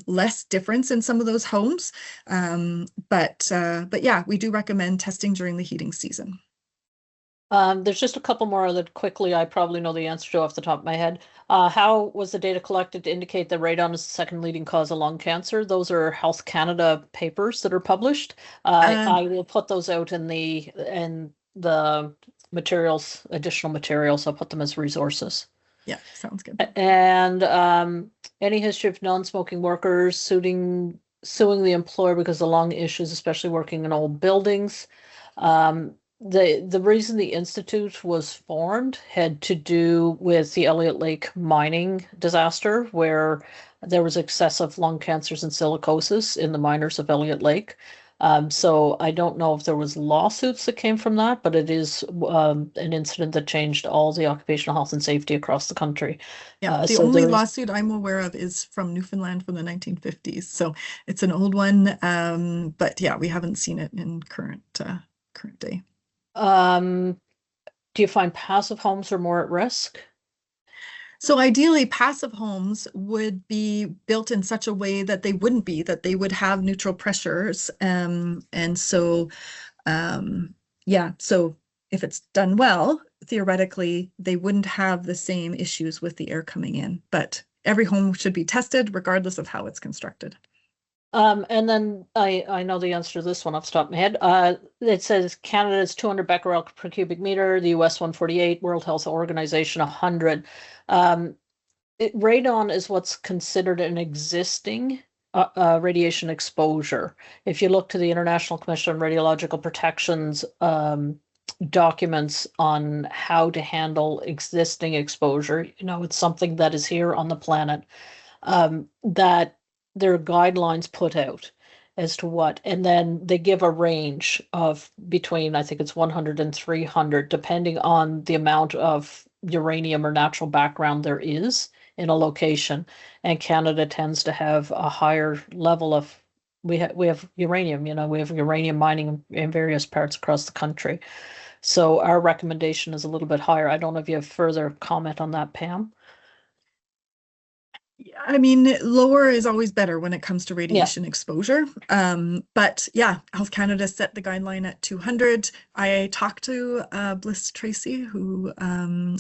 [SPEAKER 2] less difference in some of those homes. But yeah, we do recommend testing during the heating season.
[SPEAKER 1] There's just a couple more that quickly I probably know the answer to off the top of my head. How was the data collected to indicate that radon is the second leading cause of lung cancer? Those are Health Canada papers that are published. I will put those out in the materials, additional materials. I'll put them as resources.
[SPEAKER 2] Yeah, sounds good.
[SPEAKER 1] And any history of non-smoking workers suing the employer because of lung issues, especially working in old buildings. The reason the Institute was formed had to do with the Elliott Lake mining disaster, where there was excessive lung cancers and silicosis in the miners of Elliott Lake. So I don't know if there was lawsuits that came from that, but it is an incident that changed all the occupational health and safety across the country.
[SPEAKER 2] Yeah, the only lawsuit I'm aware of is from Newfoundland from the 1950s. So it's an old one, but yeah, we haven't seen it in current day.
[SPEAKER 1] Do you find passive homes are more at risk?
[SPEAKER 2] So ideally, passive homes would be built in such a way that they wouldn't be, that they would have neutral pressures. And so, yeah, so if it's done well, theoretically, they wouldn't have the same issues with the air coming in. But every home should be tested regardless of how it's constructed.
[SPEAKER 1] And then I know the answer to this one off the top of my head. It says Canada is 200 becquerel per cubic meter, the US 148, World Health Organization 100. Radon is what's considered an existing radiation exposure. If you look to the International Commission on Radiological Protection's documents on how to handle existing exposure, it's something that is here on the planet, that there are guidelines put out as to what, and then they give a range of between, I think it's 100 and 300, depending on the amount of uranium or natural background there is in a location. And Canada tends to have a higher level of, we have uranium, we have uranium mining in various parts across the country. So our recommendation is a little bit higher. I don't know if you have further comment on that, Pam.
[SPEAKER 2] I mean, lower is always better when it comes to radiation exposure. But yeah, Health Canada set the guideline at 200. I talked to Bliss Tracy, who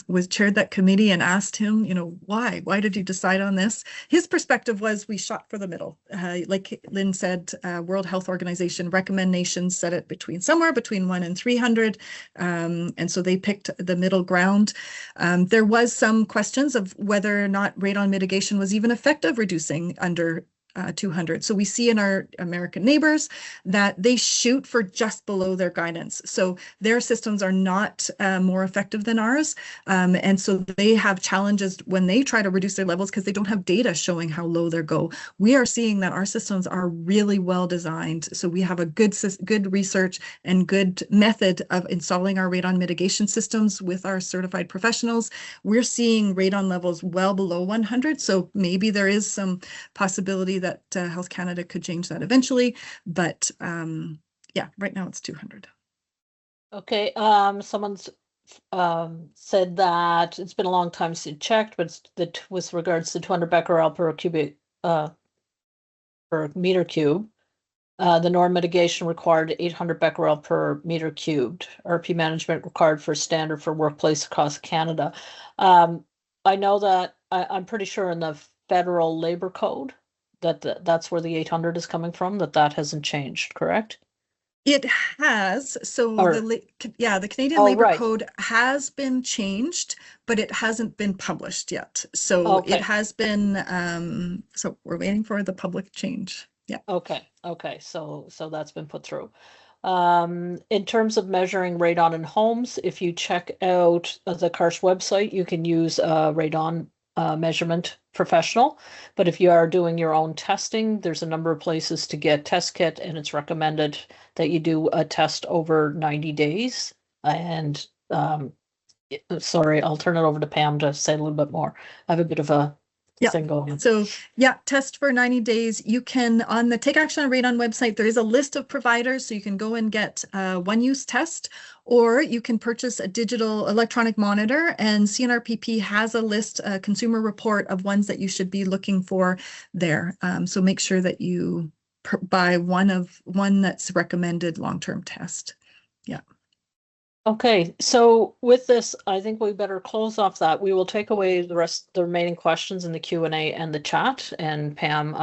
[SPEAKER 2] was chaired that committee, and asked him, why? Why did you decide on this? His perspective was we shot for the middle. Like Lynn said, World Health Organization recommendations set it somewhere between 1 and 300. And so they picked the middle ground. There was some questions of whether or not radon mitigation was even effective reducing under 200. So we see in our American neighbors that they shoot for just below their guidance. So their systems are not more effective than ours. And so they have challenges when they try to reduce their levels because they don't have data showing how low they go. We are seeing that our systems are really well designed. So we have a good research and good method of installing our radon mitigation systems with our certified professionals. We're seeing radon levels well below 100. So maybe there is some possibility that Health Canada could change that eventually, but yeah, right now it's 200.
[SPEAKER 1] Okay, someone's said that it's been a long time since it checked, but that with regards to 200 becquerel per meter cube, the norm mitigation required 800 becquerel per meter cubed. RP management required for standard for workplace across Canada. I know that I'm pretty sure in the federal labor code that's where the 800 is coming from, that hasn't changed, correct?
[SPEAKER 2] It has. So
[SPEAKER 1] Or,
[SPEAKER 2] the Canadian
[SPEAKER 1] oh,
[SPEAKER 2] Labor
[SPEAKER 1] right.
[SPEAKER 2] Code has been changed, but it hasn't been published yet. So it
[SPEAKER 1] Okay.
[SPEAKER 2] has been, so we're waiting for the public change. Yeah.
[SPEAKER 1] Okay. Okay. So that's been put through. In terms of measuring radon in homes, if you check out the CARST website, you can use a radon measurement professional. But if you are doing your own testing, there's a number of places to get test kit, and it's recommended that you do a test over 90 days. And sorry, I'll turn it over to Pam to say a little bit more. I have a bit of a
[SPEAKER 2] Yeah.
[SPEAKER 1] thing going on.
[SPEAKER 2] So yeah, test for 90 days. You can, on the Take Action on Radon website, there is a list of providers. So you can go and get a one-use test, or you can purchase a digital electronic monitor, and C-NRPP has a list, a consumer report of ones that you should be looking for there. So make sure that you buy one that's recommended long-term test. Yeah.
[SPEAKER 1] Okay, so with this, I think we better close off that. We will take away the remaining questions in the Q&A and the chat. And Pam,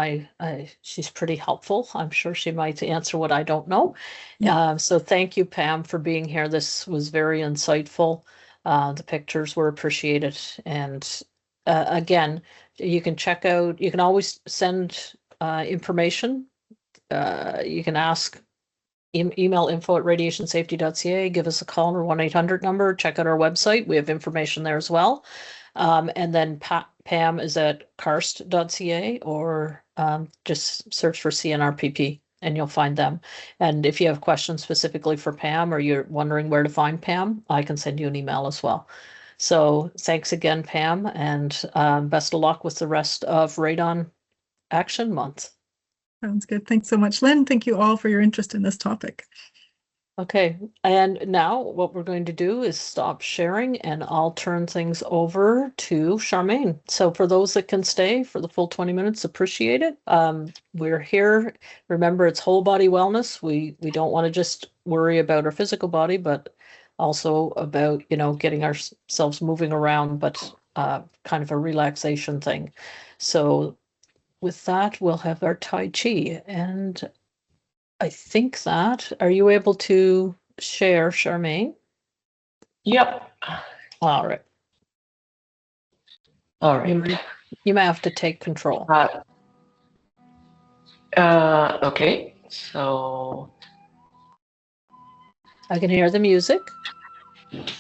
[SPEAKER 1] she's pretty helpful. I'm sure she might answer what I don't know.
[SPEAKER 2] Yeah.
[SPEAKER 1] So thank you, Pam, for being here. This was very insightful. The pictures were appreciated. And again, you can check out, you can always send information. You can ask email info@radiationsafety.ca, give us a call on our 1-800 number, check out our website. We have information there as well. And then Pam is at CARST.ca, or just search for C-NRPP and you'll find them. And if you have questions specifically for Pam, or you're wondering where to find Pam, I can send you an email as well. So thanks again, Pam, and best of luck with the rest of Radon Action Month.
[SPEAKER 2] Sounds good. Thanks so much, Lynn. Thank you all for your interest in this topic.
[SPEAKER 1] Okay, and now what we're going to do is stop sharing, and I'll turn things over to Charmaine. So for those that can stay for the full 20 minutes, appreciate it. We're here. Remember, it's whole body wellness. We don't want to just worry about our physical body, but also about, getting ourselves moving around, but kind of a relaxation thing. So with that, we'll have our Tai Chi. And I think that, are you able to share, Charmaine?
[SPEAKER 3] Yep.
[SPEAKER 1] All right.
[SPEAKER 3] All right.
[SPEAKER 1] You may have to take control.
[SPEAKER 3] Okay. So.
[SPEAKER 1] I can hear the music.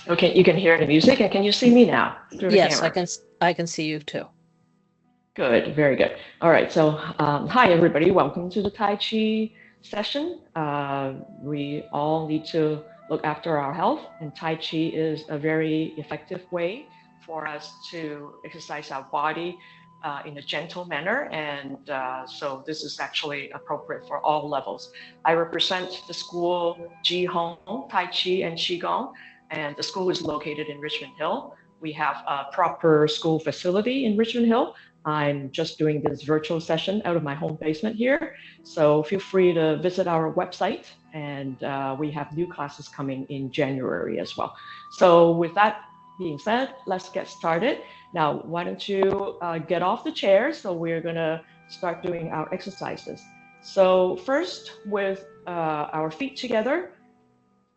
[SPEAKER 3] Okay, you can hear the music, and can you see me now through the
[SPEAKER 1] Yes,
[SPEAKER 3] camera?
[SPEAKER 1] I can see you too.
[SPEAKER 3] Good, very good. All right, so hi everybody, welcome to the Tai Chi session. We all need to look after our health, and Tai Chi is a very effective way for us to exercise our body in a gentle manner, and so this is actually appropriate for all levels. I represent the school Ji Hong Tai Chi and Qigong, and the school is located in Richmond Hill. We have a proper school facility in Richmond Hill. I'm just doing this virtual session out of my home basement here. So feel free to visit our website, and we have new classes coming in January as well. So with that being said, let's get started. Now, why don't you get off the chair? So we're gonna start doing our exercises. So first with our feet together.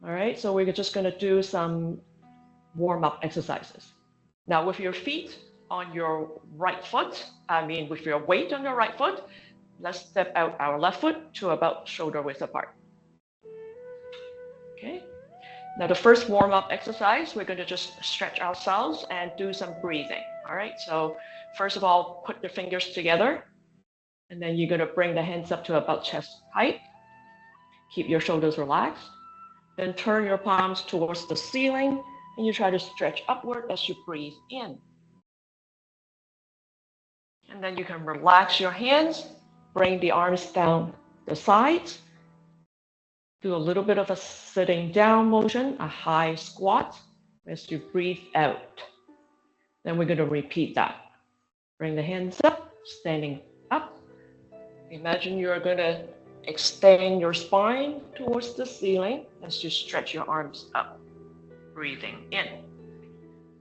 [SPEAKER 3] All right, so we're just gonna do some warm-up exercises. Now with your feet on your right foot, with your weight on your right foot, let's step out our left foot to about shoulder width apart. Okay. Now the first warm-up exercise, we're going to just stretch ourselves and do some breathing. All right. So first of all, put your fingers together, and then you're going to bring the hands up to about chest height. Keep your shoulders relaxed. Then turn your palms towards the ceiling, and you try to stretch upward as you breathe in. And then you can relax your hands, bring the arms down the sides, do a little bit of a sitting down motion, a high squat as you breathe out. Then we're going to repeat that. Bring the hands up, standing up. Imagine you're going to extend your spine towards the ceiling as you stretch your arms up, breathing in.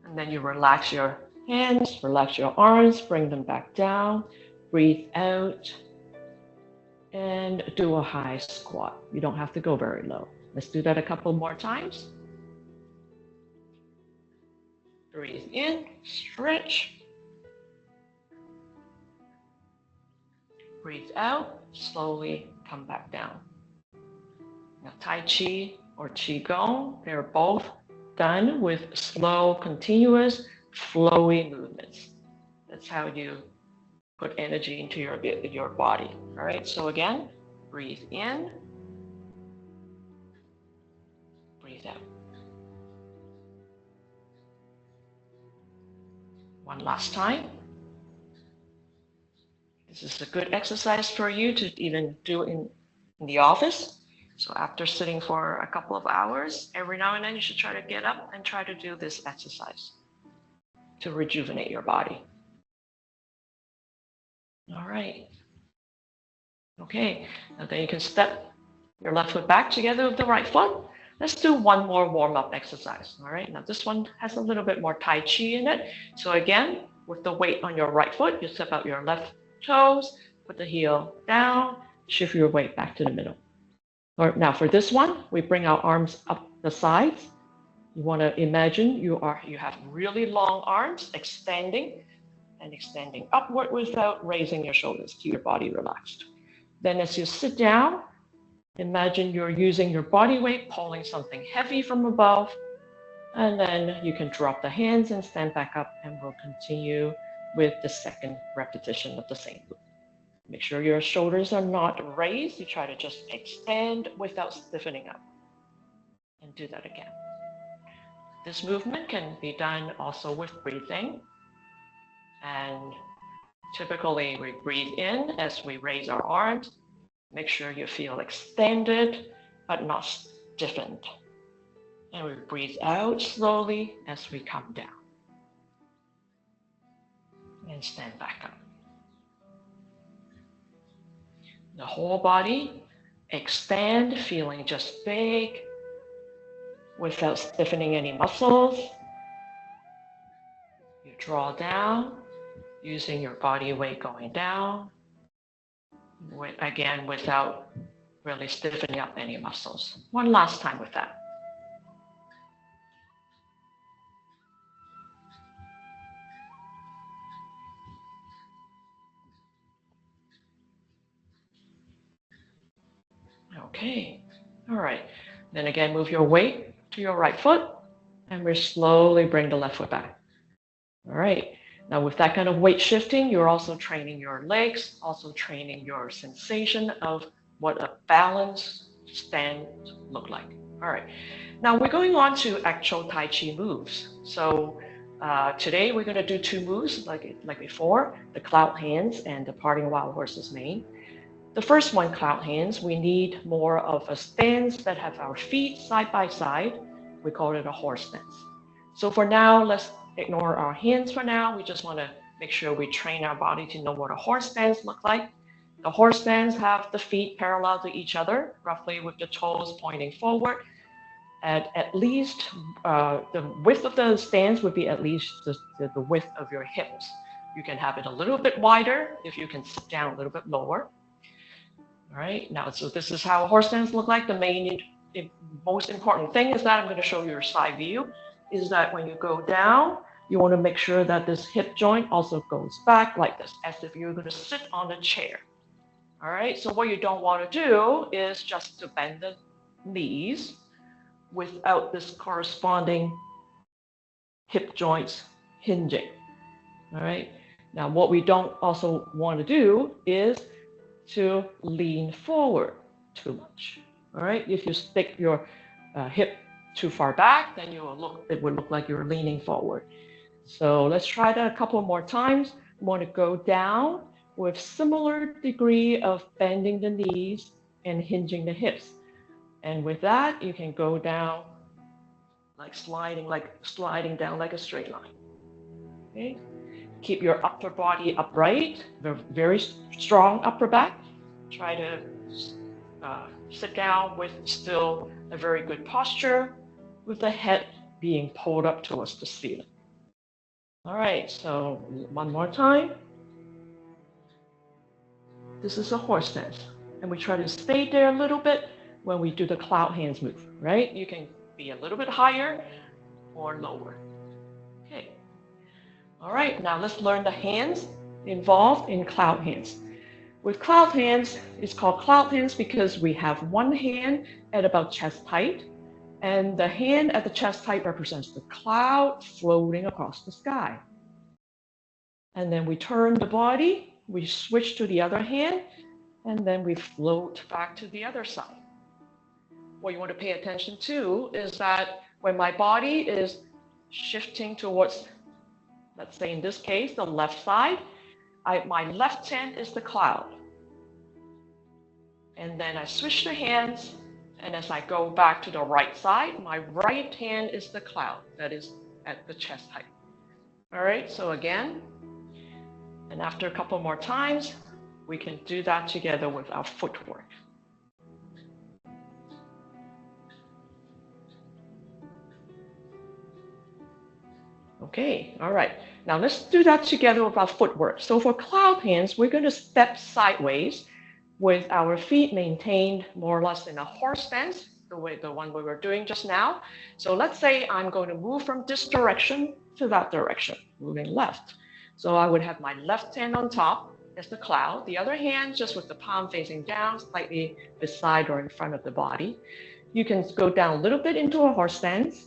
[SPEAKER 3] And then you relax your hands, relax your arms, bring them back down, breathe out. and do a high squat. You don't have to go very low. Let's do that a couple more times. Breathe in, stretch. Breathe out, slowly come back down. Now, Tai Chi or Qigong, they're both done with slow, continuous, flowy movements. That's how you put energy into your body. All right, so again, breathe in, breathe out. One last time. This is a good exercise for you to even do in the office. So after sitting for a couple of hours, every now and then you should try to get up and try to do this exercise to rejuvenate your body. All right. Okay, now then you can step your left foot back together with the right foot. Let's do one more warm-up exercise. All right, now this one has a little bit more Tai Chi in it. So again, with the weight on your right foot, you step out your left toes, put the heel down, shift your weight back to the middle. All right, now for this one, we bring our arms up the sides. You want to imagine you have really long arms extending and extending upward without raising your shoulders. Keep your body relaxed. Then as you sit down, imagine you're using your body weight, pulling something heavy from above, and then you can drop the hands and stand back up, and we'll continue with the second repetition of the same move. Make sure your shoulders are not raised. You try to just extend without stiffening up. And do that again. This movement can be done also with breathing. And typically we breathe in as we raise our arms. Make sure you feel extended, but not stiffened. And we breathe out slowly as we come down. And stand back up. The whole body, extend, feeling just big, without stiffening any muscles. You draw down, using your body weight going down. Again, without really stiffening up any muscles. One last time with that. Okay, all right. Then again, move your weight to your right foot, and we slowly bring the left foot back. All right. Now with that kind of weight shifting, you're also training your legs, also training your sensation of what a balanced stand look like. All right. Now we're going on to actual Tai Chi moves. So today we're going to do two moves like before, the cloud hands and the parting wild horse's mane. The first one, cloud hands, we need more of a stance that have our feet side by side. We call it a horse stance. So for now, let's ignore our hands for now. We just want to make sure we train our body to know what a horse stance looks like. The horse stance have the feet parallel to each other, roughly with the toes pointing forward. At least the width of the stance would be at least the width of your hips. You can have it a little bit wider if you can sit down a little bit lower. All right, now, so this is how a horse stance look like. The most important thing is that I'm going to show you your side view, is that when you go down, you want to make sure that this hip joint also goes back like this, as if you're going to sit on a chair. All right, so what you don't want to do is just to bend the knees without this corresponding hip joints hinging. All right, now what we don't also want to do is to lean forward too much. All right, if you stick your hip too far back, then it would look like you're leaning forward. So let's try that a couple more times. You want to go down with similar degree of bending the knees and hinging the hips. And with that, you can go down like sliding down like a straight line. Okay. Keep your upper body upright, very strong upper back. Try to sit down with still a very good posture, with the head being pulled up towards the ceiling. All right, so one more time. This is a horse stance. And we try to stay there a little bit when we do the cloud hands move, right? You can be a little bit higher or lower. Okay. All right, now let's learn the hands involved in cloud hands. With cloud hands, it's called cloud hands because we have one hand at about chest height, and the hand at the chest height represents the cloud floating across the sky. And then we turn the body, we switch to the other hand, and then we float back to the other side. What you want to pay attention to is that when my body is shifting towards, let's say in this case, the left side, my left hand is the cloud. And then I switch the hands, and as I go back to the right side, my right hand is the cloud that is at the chest height. All right, so again, and after a couple more times, we can do that together with our footwork. Okay, all right. Now let's do that together with our footwork. So for cloud hands, we're going to step sideways with our feet maintained more or less in a horse stance, the one we were doing just now. So let's say I'm going to move from this direction to that direction, moving left. So I would have my left hand on top as the cloud, the other hand just with the palm facing down, slightly beside or in front of the body. You can go down a little bit into a horse stance.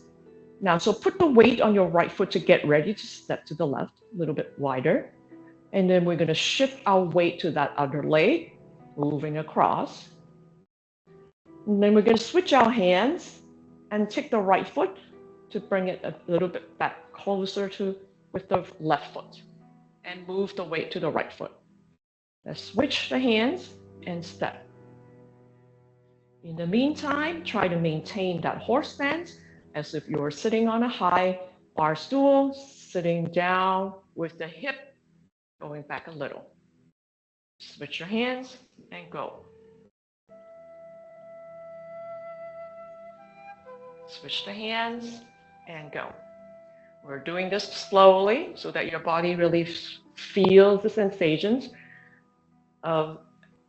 [SPEAKER 3] Now, so put the weight on your right foot to get ready to step to the left, a little bit wider. And then we're going to shift our weight to that other leg, moving across. And then we're going to switch our hands and take the right foot to bring it a little bit back closer to with the left foot and move the weight to the right foot. Let's switch the hands and step. In the meantime, try to maintain that horse stance as if you were sitting on a high bar stool, sitting down with the hip going back a little. Switch your hands and go. Switch the hands and go. We're doing this slowly so that your body really feels the sensations of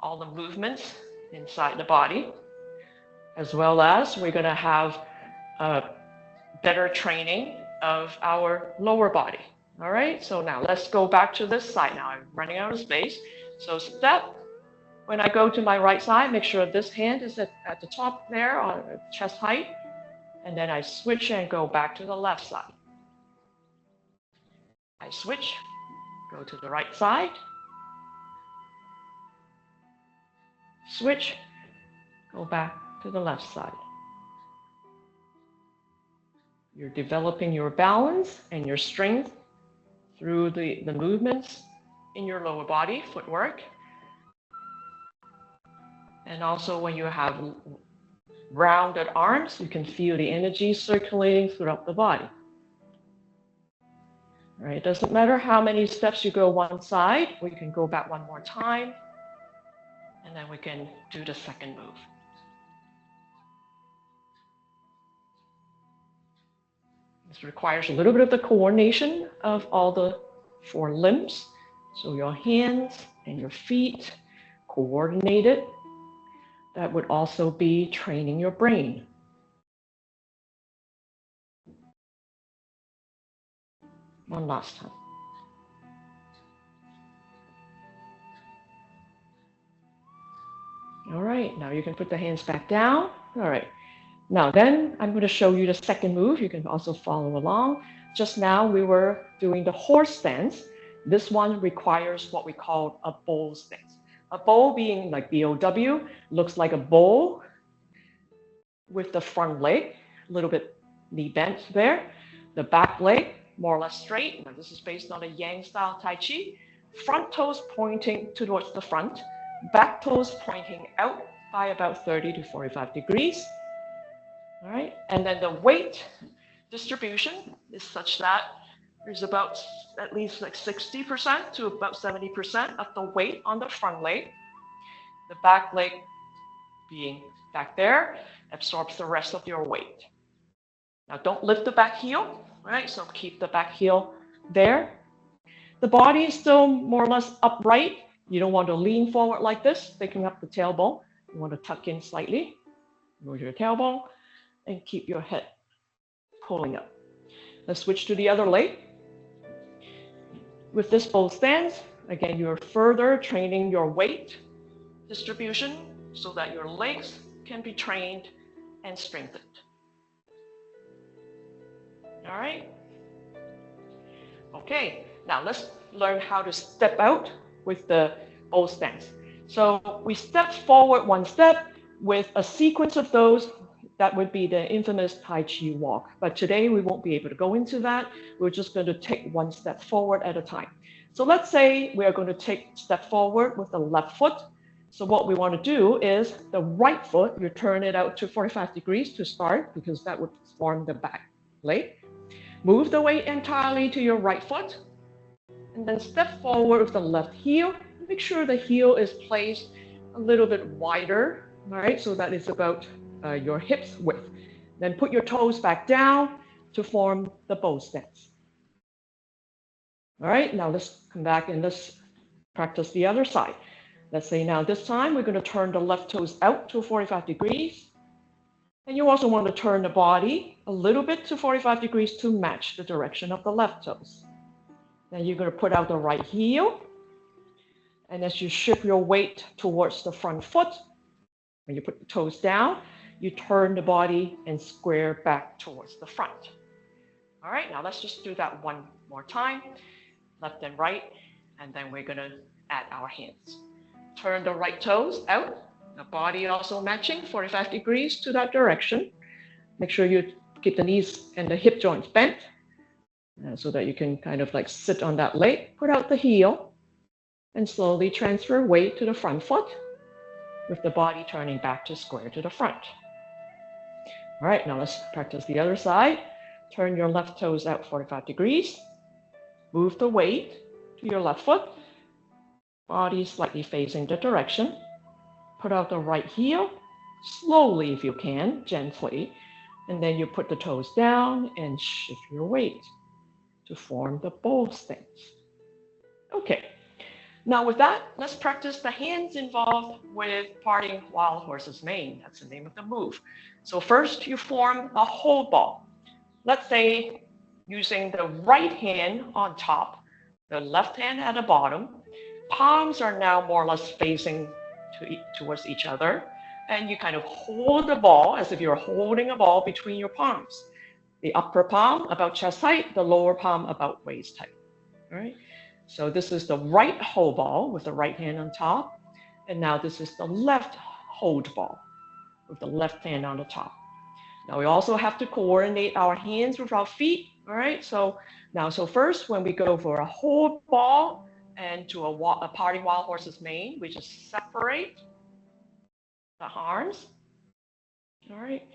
[SPEAKER 3] all the movements inside the body, as well as we're going to have better training of our lower body. All right, so now let's go back to this side now. I'm running out of space. So step. When I go to my right side, make sure this hand is at the top there on chest height. And then I switch and go back to the left side. I switch, go to the right side. Switch, go back to the left side. You're developing your balance and your strength through the movements in your lower body, footwork. And also when you have rounded arms, you can feel the energy circulating throughout the body. All right, it doesn't matter how many steps you go one side, we can go back one more time, and then we can do the second move. This requires a little bit of the coordination of all the four limbs. So your hands and your feet coordinated. That would also be training your brain. One last time. All right, now you can put the hands back down. All right. Now then, I'm going to show you the second move. You can also follow along. Just now, we were doing the horse stance. This one requires what we call a bowl stance. A bowl being like B-O-W, looks like a bowl with the front leg, a little bit knee bent there. The back leg, more or less straight. Now, this is based on a Yang style Tai Chi. Front toes pointing towards the front, back toes pointing out by about 30 to 45 degrees. All right, and then the weight distribution is such that there's about at least like 60% to about 70% of the weight on the front leg. The back leg being back there absorbs the rest of your weight. Now don't lift the back heel, right? So keep the back heel there. The body is still more or less upright You don't want to lean forward like this, sticking up the tailbone. You want to tuck in slightly, move your tailbone, and keep your head pulling up. Let's switch to the other leg. With this both stance, again, you're further training your weight distribution so that your legs can be trained and strengthened. All right. Okay, now let's learn how to step out with the both stance. So we step forward one step with a sequence of those. That would be the infamous Tai Chi walk. But today we won't be able to go into that. We're just going to take one step forward at a time. So let's say we are going to take a step forward with the left foot. So what we want to do is the right foot, you turn it out to 45 degrees to start, because that would form the back leg. Move the weight entirely to your right foot, and then step forward with the left heel. Make sure the heel is placed a little bit wider, all right, so that it's about your hips width. Then put your toes back down to form the bow stance. All right, now let's come back and let's practice the other side. Let's say now this time we're going to turn the left toes out to 45 degrees. And you also want to turn the body a little bit to 45 degrees to match the direction of the left toes. Then you're going to put out the right heel. And as you shift your weight towards the front foot, when you put the toes down, you turn the body and square back towards the front. All right, now let's just do that one more time, left and right, and then we're going to add our hands. Turn the right toes out, the body also matching 45 degrees to that direction. Make sure you keep the knees and the hip joints bent so that you can kind of like sit on that leg. Put out the heel and slowly transfer weight to the front foot with the body turning back to square to the front. All right, now let's practice the other side. Turn your left toes out 45 degrees. Move the weight to your left foot. Body slightly facing the direction. Put out the right heel, slowly if you can, gently. And then you put the toes down and shift your weight to form the bow stance. Okay, now with that, let's practice the hands involved with parting wild horse's mane. That's the name of the move. So first you form a hold ball. Let's say using the right hand on top, the left hand at the bottom. Palms are now more or less facing towards each other. And you kind of hold the ball as if you're holding a ball between your palms. The upper palm about chest height, the lower palm about waist height. All right. So this is the right hold ball with the right hand on top. And now this is the left hold ball with the left hand on the top. Now we also have to coordinate our hands with our feet. All right. So first when we go for a hold ball and to a parting wild horse's mane, we just separate the arms. All right.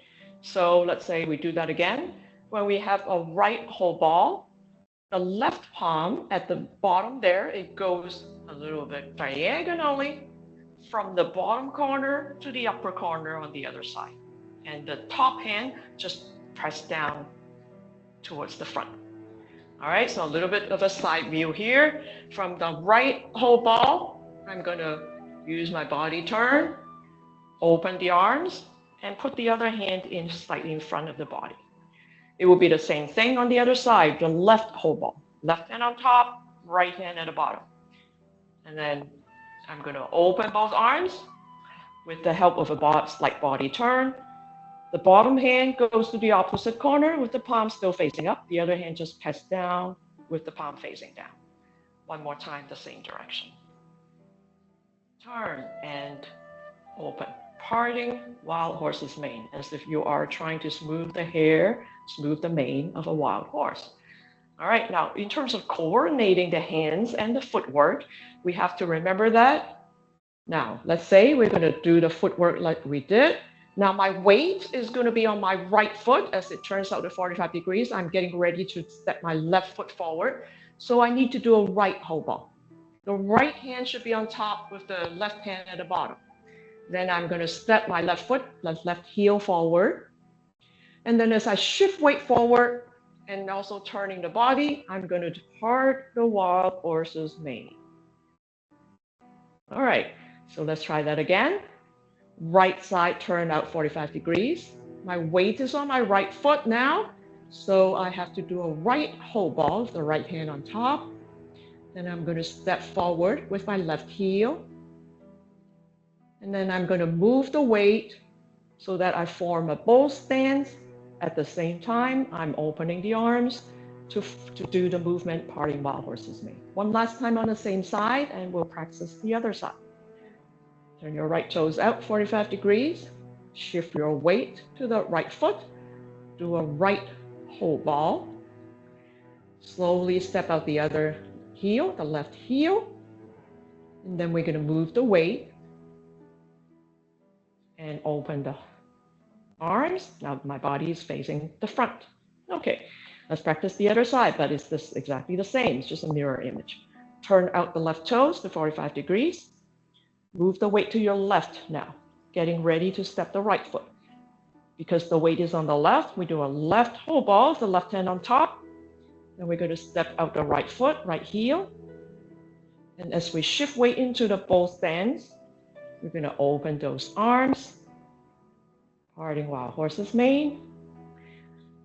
[SPEAKER 3] So let's say we do that again. When we have a right hold ball, the left palm at the bottom there, it goes a little bit diagonally from the bottom corner to the upper corner on the other side. And the top hand just press down towards the front. All right, so a little bit of a side view here. From the right hold ball, I'm going to use my body turn, open the arms, and put the other hand in slightly in front of the body. It will be the same thing on the other side, the left hold ball. Left hand on top, right hand at the bottom. And then I'm going to open both arms with the help of a slight body turn. The bottom hand goes to the opposite corner with the palm still facing up. The other hand just press down with the palm facing down. One more time, the same direction. Turn and open. Parting wild horse's mane, as if you are trying to smooth the hair, smooth the mane of a wild horse. All right, now in terms of coordinating the hands and the footwork, we have to remember that. Now, let's say we're going to do the footwork like we did. Now my weight is going to be on my right foot. As it turns out at 45 degrees, I'm getting ready to step my left foot forward. So I need to do a right hold ball. The right hand should be on top with the left hand at the bottom. Then I'm going to step my left foot, left heel forward. And then as I shift weight forward and also turning the body, I'm going to part the wild horse's mane. All right, so let's try that again. Right side turn out 45 degrees. My weight is on my right foot now, so I have to do a right whole ball with the right hand on top. Then I'm going to step forward with my left heel. And then I'm going to move the weight so that I form a bowl stance. At the same time, I'm opening the arms to do the movement parting while horses mane. One last time on the same side, and we'll practice the other side. Turn your right toes out 45 degrees. Shift your weight to the right foot. Do a right whole ball. Slowly step out the other heel, the left heel. And then we're going to move the weight and open the arms. Now my body is facing the front. Okay, let's practice the other side, but it's this exactly the same. It's just a mirror image. Turn out the left toes to 45 degrees. Move the weight to your left now, getting ready to step the right foot. Because the weight is on the left, we do a left whole ball, the left hand on top. Then we're going to step out the right foot, right heel. And as we shift weight into the bowl stance, we're going to open those arms, parting while horses mane.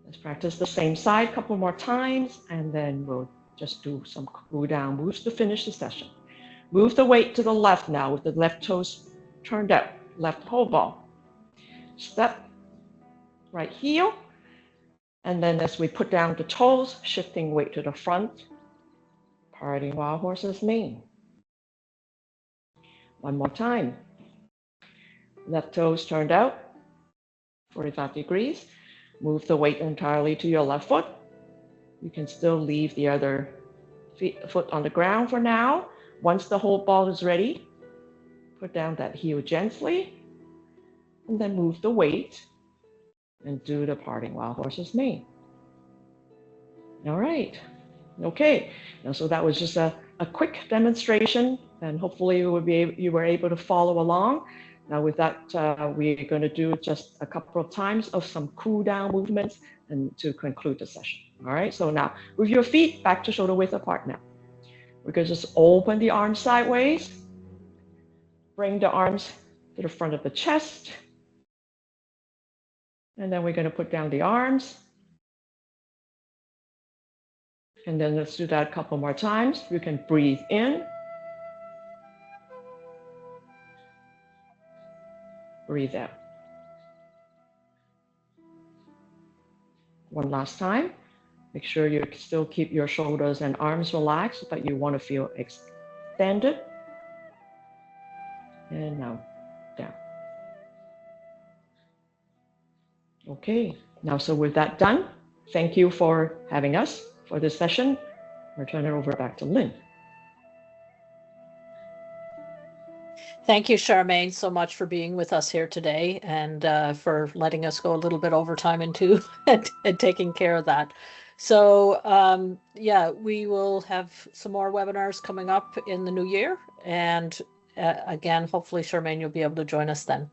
[SPEAKER 3] Let's practice the same side a couple more times, and then we'll just do some cool down moves to finish the session. Move the weight to the left now with the left toes turned out, left whole ball. Step, right heel, and then as we put down the toes, shifting weight to the front, parting while horses mane. One more time. Left toes turned out, 45 degrees. Move the weight entirely to your left foot. You can still leave the other foot on the ground for now. Once the whole ball is ready, put down that heel gently, and then move the weight and do the parting while horses mane. All right. Okay. Now, so that was just a quick demonstration, and hopefully you were able to follow along. Now with that, we're going to do just a couple of times of some cool down movements and to conclude the session. All right, so now with your feet back to shoulder width apart now. We're going to just open the arms sideways, bring the arms to the front of the chest, and then we're going to put down the arms. And then let's do that a couple more times. You can breathe in, breathe out. One last time. Make sure you still keep your shoulders and arms relaxed, but you want to feel extended. And now down. Okay, now so with that done, thank you for having us for this session. I'll turn it over back to Lynn.
[SPEAKER 1] Thank you, Charmaine, so much for being with us here today and for letting us go a little bit over time into and taking care of that. So yeah, we will have some more webinars coming up in the new year. And again, hopefully, Charmaine, you'll be able to join us then.